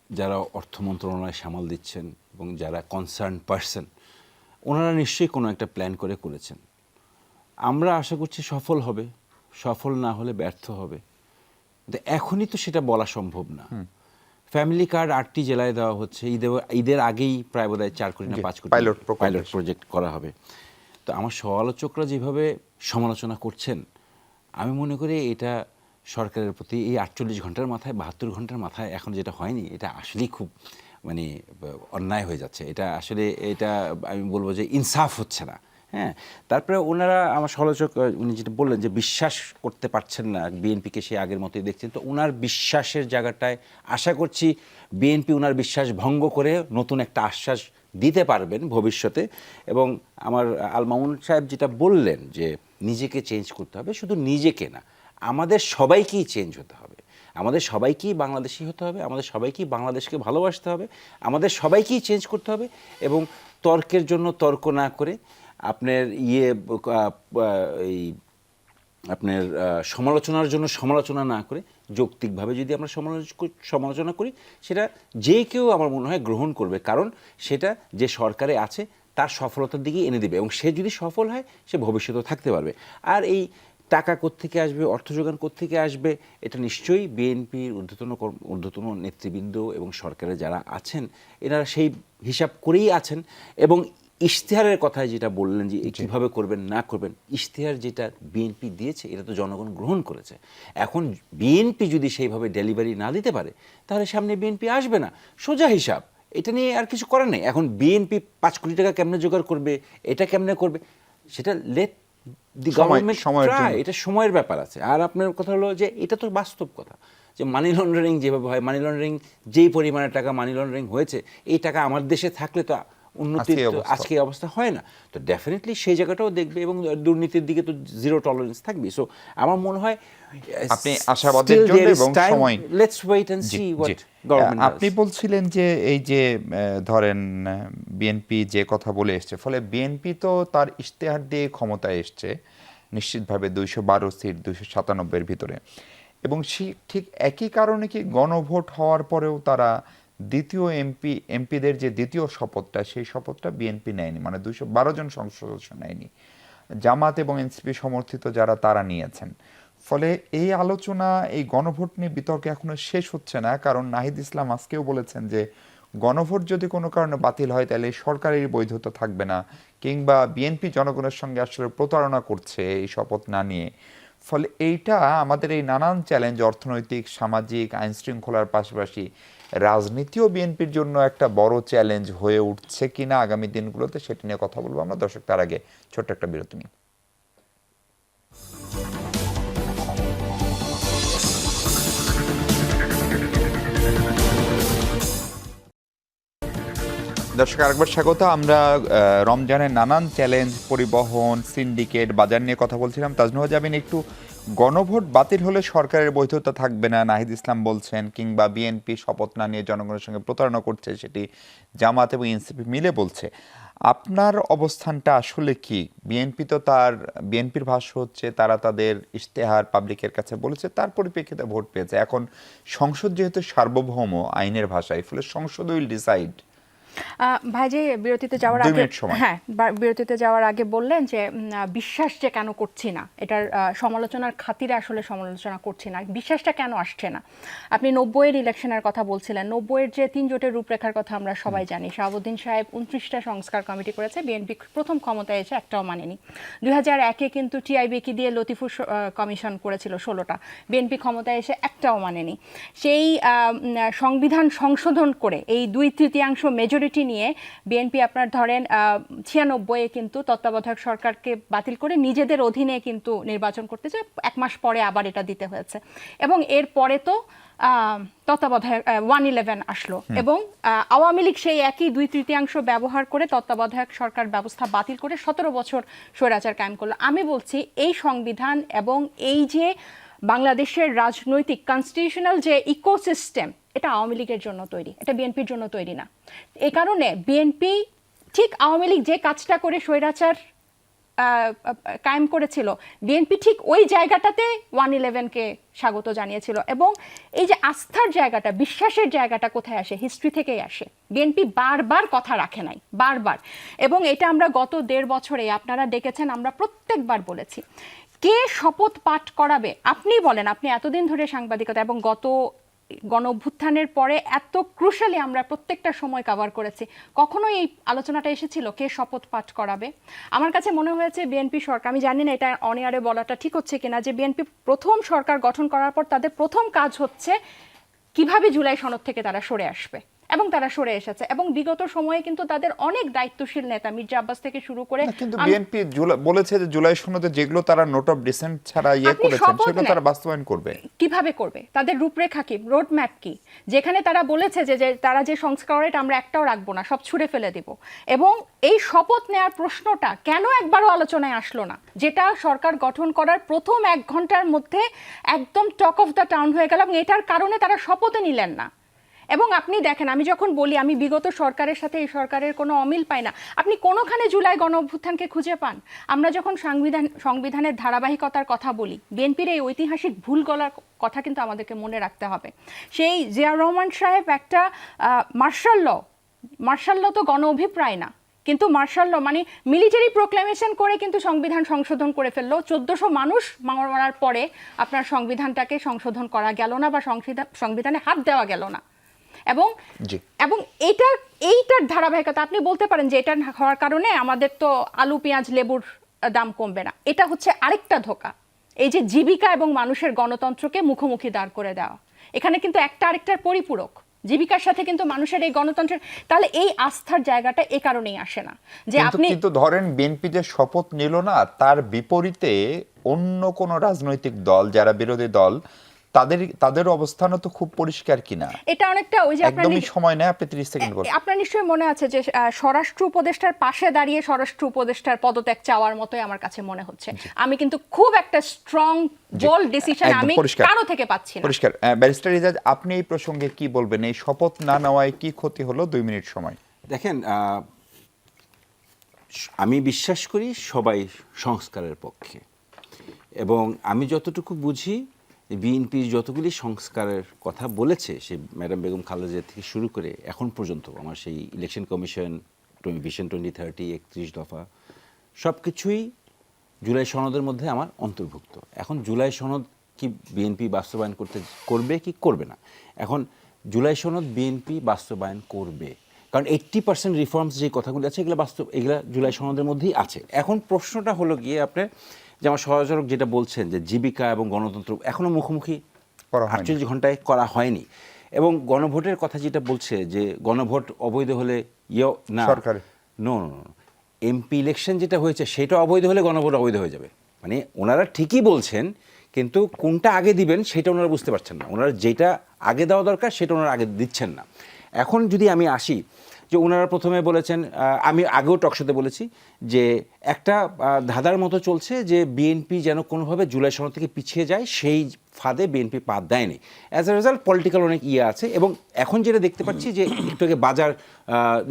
যারা অর্থ মন্ত্রণালয় সামাল দিচ্ছেন এবং যারা কনসার্ন পার্সন, ওনারা নিশ্চয়ই কোনো একটা প্ল্যান করে করেছেন। আমরা আশা করছি সফল হবে, সফল না হলে ব্যর্থ হবে। কিন্তু এখনই তো সেটা বলা সম্ভব না। ফ্যামিলি কার্ড 8টি জেলায় দেওয়া হচ্ছে, ঈদের আগেই প্রায় বোধহয় 4 কোটি না 5 কোটি পাইলট প্রজেক্ট করা হবে। তো আমার সমালোচকরা যেভাবে সমালোচনা করছেন, আমি মনে করি এটা সরকারের প্রতি এই 48 ঘন্টার মাথায় 72 ঘন্টার মাথায় এখন যেটা হয়নি, এটা আসলেই খুব মানে অন্যায় হয়ে যাচ্ছে। এটা আসলে এটা আমি বলবো যে ইনসাফ হচ্ছে না। হ্যাঁ, তারপরে ওনারা আমার সমালোচক উনি যেটা বললেন যে বিশ্বাস করতে পারছেন না বিএনপিকে, সে আগের মতোই দেখছেন। তো ওনার বিশ্বাসের জায়গাটায় আশা করছি বিএনপি ওনার বিশ্বাস ভঙ্গ করে নতুন একটা আশ্বাস দিতে পারবেন ভবিষ্যতে। এবং আমার আল মামুন সাহেব যেটা বললেন যে নিজেকে চেঞ্জ করতে হবে, শুধু নিজেকে না, আমাদের সবাইকেই চেঞ্জ হতে হবে, আমাদের সবাইকেই বাংলাদেশি হতে হবে, আমাদের সবাইকেই বাংলাদেশকে ভালোবাসতে হবে, আমাদের সবাইকেই চেঞ্জ করতে হবে। এবং তর্কের জন্য তর্ক না করে, আপনার এই আপনার সমালোচনার জন্য সমালোচনা না করে যৌক্তিকভাবে যদি আমরা সমালোচনা করি, সেটা যে কেউ আমার মনে হয় গ্রহণ করবে, কারণ সেটা যে সরকারে আছে তার সফলতার দিকেই এনে দেবে এবং সে যদি সফল হয় সে ভবিষ্যতেও থাকতে পারবে। আর এই টাকা কোত্থেকে আসবে, অর্থ যোগান কোত্থেকে আসবে, এটা নিশ্চয়ই বিএনপির ঊর্ধ্বতন নেতৃবৃন্দ এবং সরকারের যারা আছেন এনারা সেই হিসাব করেই আছেন। এবং ইশতেহারের কথায় যেটা বললেন যে কীভাবে করবেন না করবেন, ইশতেহার যেটা বিএনপি দিয়েছে এটা তো জনগণ গ্রহণ করেছে। এখন বিএনপি যদি সেইভাবে ডেলিভারি না দিতে পারে তাহলে সামনে বিএনপি আসবে না, সোজা হিসাব। এটা নিয়ে আর কিছু করার নেই। এখন বিএনপি 5 কোটি টাকা কেমনে জোগাড় করবে, এটা কেমনে করবে, সেটা লেট দি গভর্নমেন্ট ট্রাই, এটা সময়ের ব্যাপার আছে। আর আপনার কথা হলো যে এটা তো বাস্তব কথা যে মানি লন্ডারিং যেভাবে হয়, মানি লন্ডারিং যেই পরিমাণে টাকা মানি লন্ডারিং হয়েছে, এই টাকা আমার দেশে থাকলে তো উন্নতির আজকে অবস্থা হয় না। তো ডেফিনেটলি সেই জায়গাটাও দেখবে এবং দুর্নীতির দিকে তো জিরো টলারেন্স থাকবে। সো আমার মনে হয় আপনি আশাবাদের জন্য এবং সময়, let's wait and see what government. আপনি বলছিলেন যে এই যে ধরেন বিএনপি যে কথা বলে এসছে, ফলে বিএনপি তো তার ইশতেহার দিয়ে ক্ষমতায় এসছে নিশ্চিতভাবে 212 সিট 297-এর ভিতরে, এবং ঠিক একই কারণে কি গণভোট হওয়ার পরেও তারা দ্বিতীয় এমপিদের যে দ্বিতীয় শপথটা, সেই শপথটা বিএনপি নেয়নি, মানে 212 জন সংসদ সদস্য নেয়নি, জামাত এবং এনসিপি সমর্থিত যারা তারা নিয়েছেন। ফলে এই আলোচনা, এই গণভোট নিয়ে বিতর্ক এখনো শেষ হচ্ছে না, কারণ নাহিদ ইসলাম আজকেও বলেছেন যে গণভোট যদি কোনো কারণে বাতিল হয় তাহলে সরকারের বৈধতা থাকবে না, কিংবা বিএনপি জনগণের সঙ্গে আসলে প্রতারণা করছে এই শপথ না নিয়ে। ফলে এইটা আমাদের এই নানান চ্যালেঞ্জ, অর্থনৈতিক, সামাজিক, আইন শৃঙ্খলার পাশাপাশি রাজনীতিও বিএনপির জন্য একটা বড় চ্যালেঞ্জ হয়ে উঠছে কিনা আগামী দিনগুলোতে, সেটা নিয়ে কথা বলবো আমরা। দর্শক, তার আগে ছোট্ট একটা বিরতি নিই। দর্শক, আরেকবার স্বাগত। আমরা রমজানের নানান চ্যালেঞ্জ, পরিবহন, সিন্ডিকেট, বাজার নিয়ে কথা বলছিলাম। তাজনুহা জামিন, একটু গণভোট বাতিল হলে সরকারের বৈধতা থাকবে না নাহিদ ইসলাম বলছেন, কিংবা বিএনপি শপথ না নিয়ে জনগণের সঙ্গে প্রতারণা করছে, সেটি জামাত এবং এনসিপি মিলে বলছে। আপনার অবস্থানটা আসলে কি? বিএনপির ভাষ্য হচ্ছে তারা তাদের ইশতেহার পাবলিকের কাছে বলেছে, তার পরিপ্রেক্ষিতে ভোট পেয়েছে। এখন সংসদ যেহেতু সার্বভৌম আইনের ভাষায়, ফলে সংসদ উইল ডিসাইড। ভাই যে বিরতিতে যাওয়ার 2 আগে, মিনিট সময়। হ্যাঁ বিরতিতে যাওয়ার আগে বললেন যে বিশ্বাস যে কেন করছি না, এটার সমালোচনার খাতিরে আসলে সমালোচনা করছি না, বিশ্বাসটা কেন আসছে না। আপনি 90-এর ইলেকশনের কথা বলছিলেন, 90-এর যে 3 জোটের রূপরেখার কথা আমরা সবাই জানি। শাহাবুদ্দিন সাহেব 29টা সংস্কার কমিটি করেছে, বিএনপি প্রথম ক্ষমতায় এসে একটাও মানেনি। 2001-এ কিন্তু টিআইবিকে দিয়ে লতিফুর কমিশন করেছিল 16টা, বিএনপি ক্ষমতায় এসে একটাও মানেনি। সেই সংবিধান সংশোধন করে এই 2/3 মেজরিটি নিয়ে বিএনপি আপনার ধরেন 96-এ কিন্তু তত্ত্বাবধায়ক সরকারকে বাতিল করে নিজেদের অধীনে কিন্তু নির্বাচন করতে চায়, 1 মাস পরে আবার এটা দিতে হয়েছে। এবং এর পরে তো তত্ত্বাবধায়ক 111 আসলো এবং আওয়ামী লীগ সেই একই 2/3 ব্যবহার করে তত্ত্বাবধায়ক সরকার ব্যবস্থা বাতিল করে 17 বছর স্বৈরাচার কায়েম করলো। আমি বলছি এই সংবিধান এবং এই যে বাংলাদেশের রাজনৈতিক কনস্টিটিউশনাল যে ইকোসিস্টেম, এটা আওয়ামী লীগের জন্য তৈরি, এটা বিএনপির জন্য তৈরি না। এই কারণে বিএনপি ঠিক আওয়ামী লীগ যে কাজটা করে স্বৈরাচার কায়েম করেছিল, বিএনপি ঠিক ওই জায়গাটাতে 111-কে স্বাগত জানিয়েছিল। এবং এই যে আস্থার জায়গাটা, বিশ্বাসের জায়গাটা কোথায় আসে? হিস্ট্রি থেকেই আসে। বিএনপি বারবার কথা রাখে নাই, বারবার। এবং এটা আমরা গত 1.5 বছরে, আপনারা ডেকেছেন, আমরা প্রত্যেকবার বলেছি কে শপথ পাঠ করাবে। আপনি বলেন, আপনি এতদিন ধরে সাংবাদিকতা এবং গত গণ অভ্যুত্থানের পরে এত ক্রুশালি আমরা প্রত্যেকটা সময় কভার করেছি, কখনো এই আলোচনাটা এসেছিল কে শপথ পাঠ করাবে? আমার কাছে মনে হয়েছে বিএনপি সরকার, আমি জানি না এটা অন এয়ারে বলাটা ঠিক হচ্ছে কিনা, যে বিএনপি প্রথম সরকার গঠন করার পর তাদের প্রথম কাজ হচ্ছে কিভাবে জুলাই সনদ থেকে তারা সরে আসবে, এবং তারা সরে এসেছে। এবং বিগত সময়ে কিন্তু তাদের অনেক দায়িত্বশীল নেতা, মির্জা আব্বাস থেকে শুরু করে, কিন্তু বিএনপি বলেছে যে জুলাই সনদে যেগুলো তারা নোট অফ ডিসেন্ট ছাড়া করেছেন সেগুলো তারা বাস্তবায়ন করবে। কিভাবে করবে? তাদের রূপরেখা কি, রোড ম্যাপ কি? যেখানে তারা বলেছে যে তারা যে সংস্কার এটা আমরা একটাও রাখবো না, সব ছুঁড়ে ফেলে দেব। এবং এই শপথ নেওয়ার প্রশ্নটা কেন একবারও আলোচনায় আসলো না, যেটা সরকার গঠন করার প্রথম 1 ঘন্টার মধ্যে একদম টক অফ দ্য টাউন হয়ে গেল, এবং এটার কারণে তারা শপথে নিলেন না। এবং আপনি দেখেন, আমি যখন বলি আমি বিগত সরকারের সাথে এই সরকারের কোনো অমিল পাই না, আপনি কোনোখানে জুলাই গণ অভ্যুত্থানকে খুঁজে পান? আমরা যখন সংবিধানের ধারাবাহিকতার কথা বলি, বিএনপির এই ঐতিহাসিক ভুল গলার কথা কিন্তু আমাদেরকে মনে রাখতে হবে। সেই জিয়াউর রহমান সাহেব একটা মার্শাল ল তো গণ অভিপ্রায় না, কিন্তু মার্শাল ল মানে মিলিটারি প্রোক্লেমেশন করে কিন্তু সংবিধান সংশোধন করে ফেললো। 1400 মানুষ মারার পরে আপনার সংবিধানটাকে সংশোধন করা গেল না, বা সংবিধানে হাত দেওয়া গেল না। এবং এইটার ধারাবাহিকতা, আপনি বলতে পারেন যে এটা হওয়ার কারণে আমাদের তো আলু পেঁয়াজ লেবুর দাম কমবে না। এটা হচ্ছে আরেকটা ধোঁকা, এই যে জীবিকা এবং মানুষের গণতন্ত্রকে মুখোমুখি দাঁড় করে দেওয়া। এখানে কিন্তু একটা আরেকটার পরিপূরক, জীবিকার সাথে কিন্তু মানুষের এই গণতন্ত্রের, তাহলে এই আস্থার জায়গাটা এ কারণেই আসে না যে আপনি কিন্তু ধরেন বিএনপি যে শপথ নিল না, তার বিপরীতে অন্য কোন রাজনৈতিক দল যারা বিরোধী দল, তাদের অবস্থানও তো খুব পরিষ্কার কিনা। এটা অনেকটা ওই যে একদমই সময় নেয়, আপনি 30 সেকেন্ড বলুন। আপনার নিশ্চয়ই মনে আছে যে স্বরাষ্ট্র উপদেষ্টার পাশে দাঁড়িয়ে স্বরাষ্ট্র উপদেষ্টার পদত্যাগ চাওয়ার মতোই আমার কাছে মনে হচ্ছে। আমি কিন্তু খুব একটা স্ট্রং বোল্ড ডিসিশন আমি কারো থেকে পাচ্ছি না। পরিষ্কার। ব্যারিস্টার ইজাজ, আপনি এই প্রসঙ্গে কি বলবেন? এই শপথ না নেওয়ায় কি ক্ষতি হলো? 2 মিনিট সময়। দেখেন, আমি বিশ্বাস করি সবাই সংস্কারের পক্ষে, এবং আমি যতটুকু বুঝি বিএনপির যতগুলি সংস্কারের কথা বলেছে, সে ম্যাডাম বেগম খালেদা জিয়া থেকে শুরু করে এখন পর্যন্ত, আমার সেই ইলেকশন কমিশন, ভিশন 2030, 31 দফা, সব কিছুই জুলাই সনদের মধ্যে আমার অন্তর্ভুক্ত। এখন জুলাই সনদ কি বিএনপি বাস্তবায়ন করবে কি করবে না? এখন জুলাই সনদ বিএনপি বাস্তবায়ন করবে, কারণ 80% রিফর্মস যে কথাগুলো আছে এগুলা জুলাই সনদের মধ্যেই আছে। এখন প্রশ্নটা হলো গিয়ে আপনার, যে আমার সহযোগী যেটা বলছেন যে জীবিকা এবং গণতন্ত্র এখনো মুখোমুখি 48 ঘন্টায় করা হয়নি, এবং গণভোটের কথা যেটা বলছে যে গণভোট অবৈধ হলে না সরকার নো এমপি ইলেকশন যেটা হয়েছে সেটা অবৈধ হলে গণভোট অবৈধ হয়ে যাবে। মানে ওনারা ঠিকই বলছেন, কিন্তু কোনটা আগে দিবেন সেটা ওনারা বুঝতে পারছেন না। ওনারা যেটা আগে দেওয়া দরকার সেটা ওনারা আগে দিচ্ছেন না। এখন যদি আমি আসি, যে ওনারা প্রথমে বলেছেন, আমি আগেও টকশোতে বলেছি যে একটা ধাঁধার মতো চলছে যে বিএনপি যেন কোনোভাবে জুলাই সনদ থেকে পিছিয়ে যায়, সেই ফাঁদে বিএনপি পা দেয়নি। অ্যাজ এ রেজাল্ট পলিটিক্যাল অনেক আছে। এবং এখন যেটা দেখতে পাচ্ছি যে একটু আগে বাজার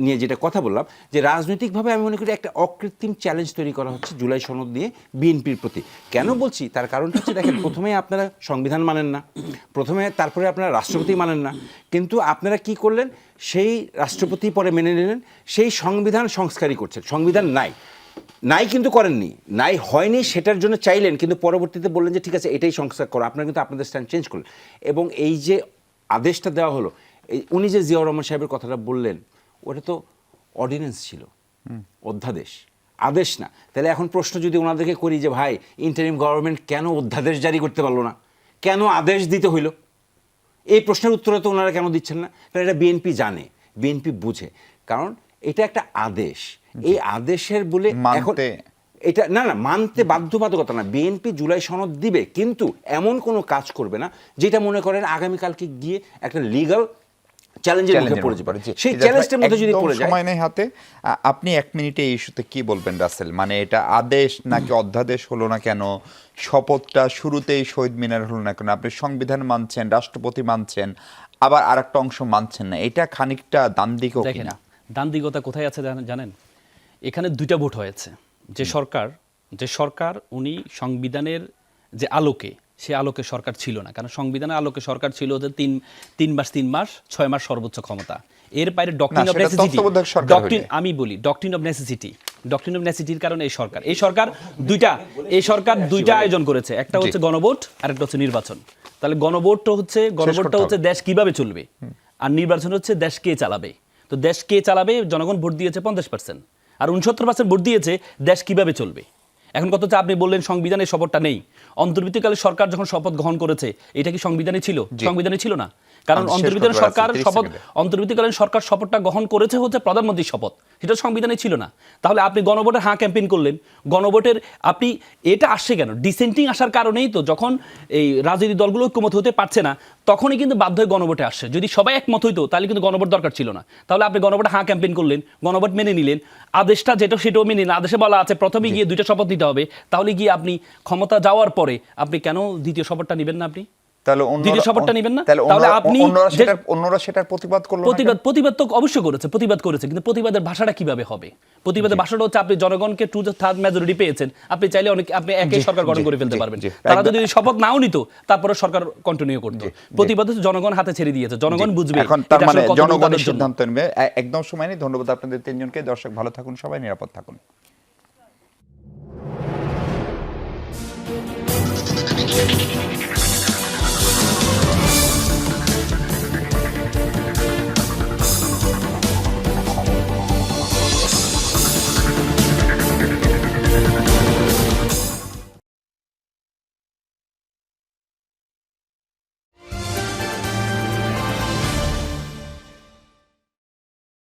নিয়ে যেটা কথা বললাম, যে রাজনৈতিকভাবে আমি মনে করি একটা অকৃত্রিম চ্যালেঞ্জ তৈরি করা হচ্ছে জুলাই সনদ নিয়ে বিএনপির প্রতি। কেন বলছি তার কারণটা হচ্ছে, দেখেন প্রথমে আপনারা সংবিধান মানেন না, তারপরে আপনারা রাষ্ট্রপতি মানেন না, কিন্তু আপনারা কি করলেন, সেই রাষ্ট্রপতি পরে মেনে নিলেন, সেই সংবিধান সংস্কারই করছেন। সংবিধান নাই কিন্তু করেননি, নাই হয়নি সেটার জন্য চাইলেন, কিন্তু পরবর্তীতে বললেন যে ঠিক আছে এটাই সংস্কার করো, আপনারা কিন্তু আপনাদের স্ট্যান্ড চেঞ্জ করলেন। এবং এই যে আদেশটা দেওয়া হলো, উনি যে জিয়াউর রহমান সাহেবের কথাটা বললেন, ওটা তো অর্ডিন্যান্স ছিল, অধ্যাদেশ, আদেশ না। তাহলে এখন প্রশ্ন যদি ওনাদেরকে করি যে ভাই, ইন্টারিম গভর্নমেন্ট কেন অধ্যাদেশ জারি করতে পারলো না, কেন আদেশ দিতে হইল, এই প্রশ্নের উত্তরে তো ওনারা কেন দিচ্ছেন না? কারণ এটা বিএনপি জানে, বিএনপি বুঝে, কারণ এটা একটা আদেশ। এই আদেশের বলে এখন এটা না মানতে বাধ্যবাধকতা না। বিএনপি জুলাই সনদ দিবে, কিন্তু এমন কোনো কাজ করবে না যেটা মনে করেন আগামীকালকে গিয়ে একটা লিগ্যাল চ্যালেঞ্জের মধ্যে পড়ে যাবে। সেই চ্যালেঞ্জের মধ্যে যদি পড়ে যায়, সময় নেই হাতে। আপনি 1 মিনিটে এই ইস্যুতে কি বলবেন রাসেল? মানে এটা আদেশ নাকি অধ্যাদেশ হলো না কেন? শপথটা শুরুতেই শহীদ মিনার হলো না কেন? আপনি সংবিধান মানছেন, রাষ্ট্রপতি মানছেন, আবার আরেকটা অংশ মানছেন না, এটা খানিকটা দান্দিকও কিনা? দান্দিকতা কোথায় আছে জানেন? এখানে 2টা ভোট হয়েছে। যে সরকার উনি সংবিধানের যে আলোকে, সে আলোকে সরকার ছিল না। কারণ সংবিধানের আলোকে সরকার ছিল যে 3 মাস 6 মাস সর্বোচ্চ ক্ষমতা। এর বাইরে ডক্ট্রিন অফ নেসেসিটি, আমি বলি ডক্ট্রিন অফ নেসেসিটির কারণে এই সরকার দুইটা আয়োজন করেছে। একটা হচ্ছে গণভোট, আর একটা হচ্ছে নির্বাচন। তাহলে গণভোটটা হচ্ছে দেশ কিভাবে চলবে, আর নির্বাচন হচ্ছে দেশ কে চালাবে। তো দেশ কে চালাবে, জনগণ ভোট দিয়েছে 50%, আর 69% ভোট দিয়েছে দেশ কিভাবে চলবে। এখন কত হচ্ছে, আপনি বললেন সংবিধানের শপথটা নেই। অন্তর্বর্তীকালে সরকার যখন শপথ গ্রহণ করেছে, এটা কি সংবিধানে ছিল? সংবিধানে ছিল না। কারণ অন্তর্বর্তীকালীন সরকার শপথটা গ্রহণ করেছে হচ্ছে প্রধানমন্ত্রীর শপথ, সেটা সংবিধানে ছিল না। তাহলে আপনি গণভোটের ক্যাম্পেইন করলেন, গণভোটের আপনি এটা আসছে কেন? ডিসেন্টিং আসার কারণেই তো, যখন এই রাজনৈতিক দলগুলো ঐক্যমত হতে পারছে না, তখনই কিন্তু বাধ্য হয়ে গণভোটে আসছে। যদি সবাই একমত হইতো তাহলে কিন্তু গণভোট দরকার ছিল না। তাহলে আপনি গণভোটে ক্যাম্পেইন করলেন, গণভোট মেনে নিলেন, আদেশটা সেটাও মেনে নিলেন। আদেশে বলা আছে প্রথমে গিয়ে 2টা শপথ নিতে হবে, তাহলে গিয়ে আপনি ক্ষমতা যাওয়ার পরে আপনি কেন দ্বিতীয় শপথটা নেবেন না? আপনি দ্বিতীয় শপথটা নেবেন না? তাহলে আপনি অন্যরা সেটার প্রতিবাদ করলো। প্রতিবাদ তো অবশ্যই করেছে, কিন্তু প্রতিবাদের ভাষাটা কিভাবে হবে? প্রতিবাদের ভাষাটা হচ্ছে, আপনি জনগণকে 2/3 মেজরিটি পেয়েছেন, আপনি চাইলে আপনি একই সরকার গঠন করে ফেলতে পারবেন। তারা যদি শপথ নাও নিত, তারপরে সরকার কন্টিনিউ করতো। প্রতিবাদ জনগণ হাতে ছেড়ে দিয়েছে, জনগণ বুঝবে। এখন তার মানে জনগণের সিদ্ধান্ত নেবে। একদম সময় নেই। ধন্যবাদ আপনাদের 3 জনকে। দর্শক ভালো থাকুন, সবাই নিরাপদ থাকুন।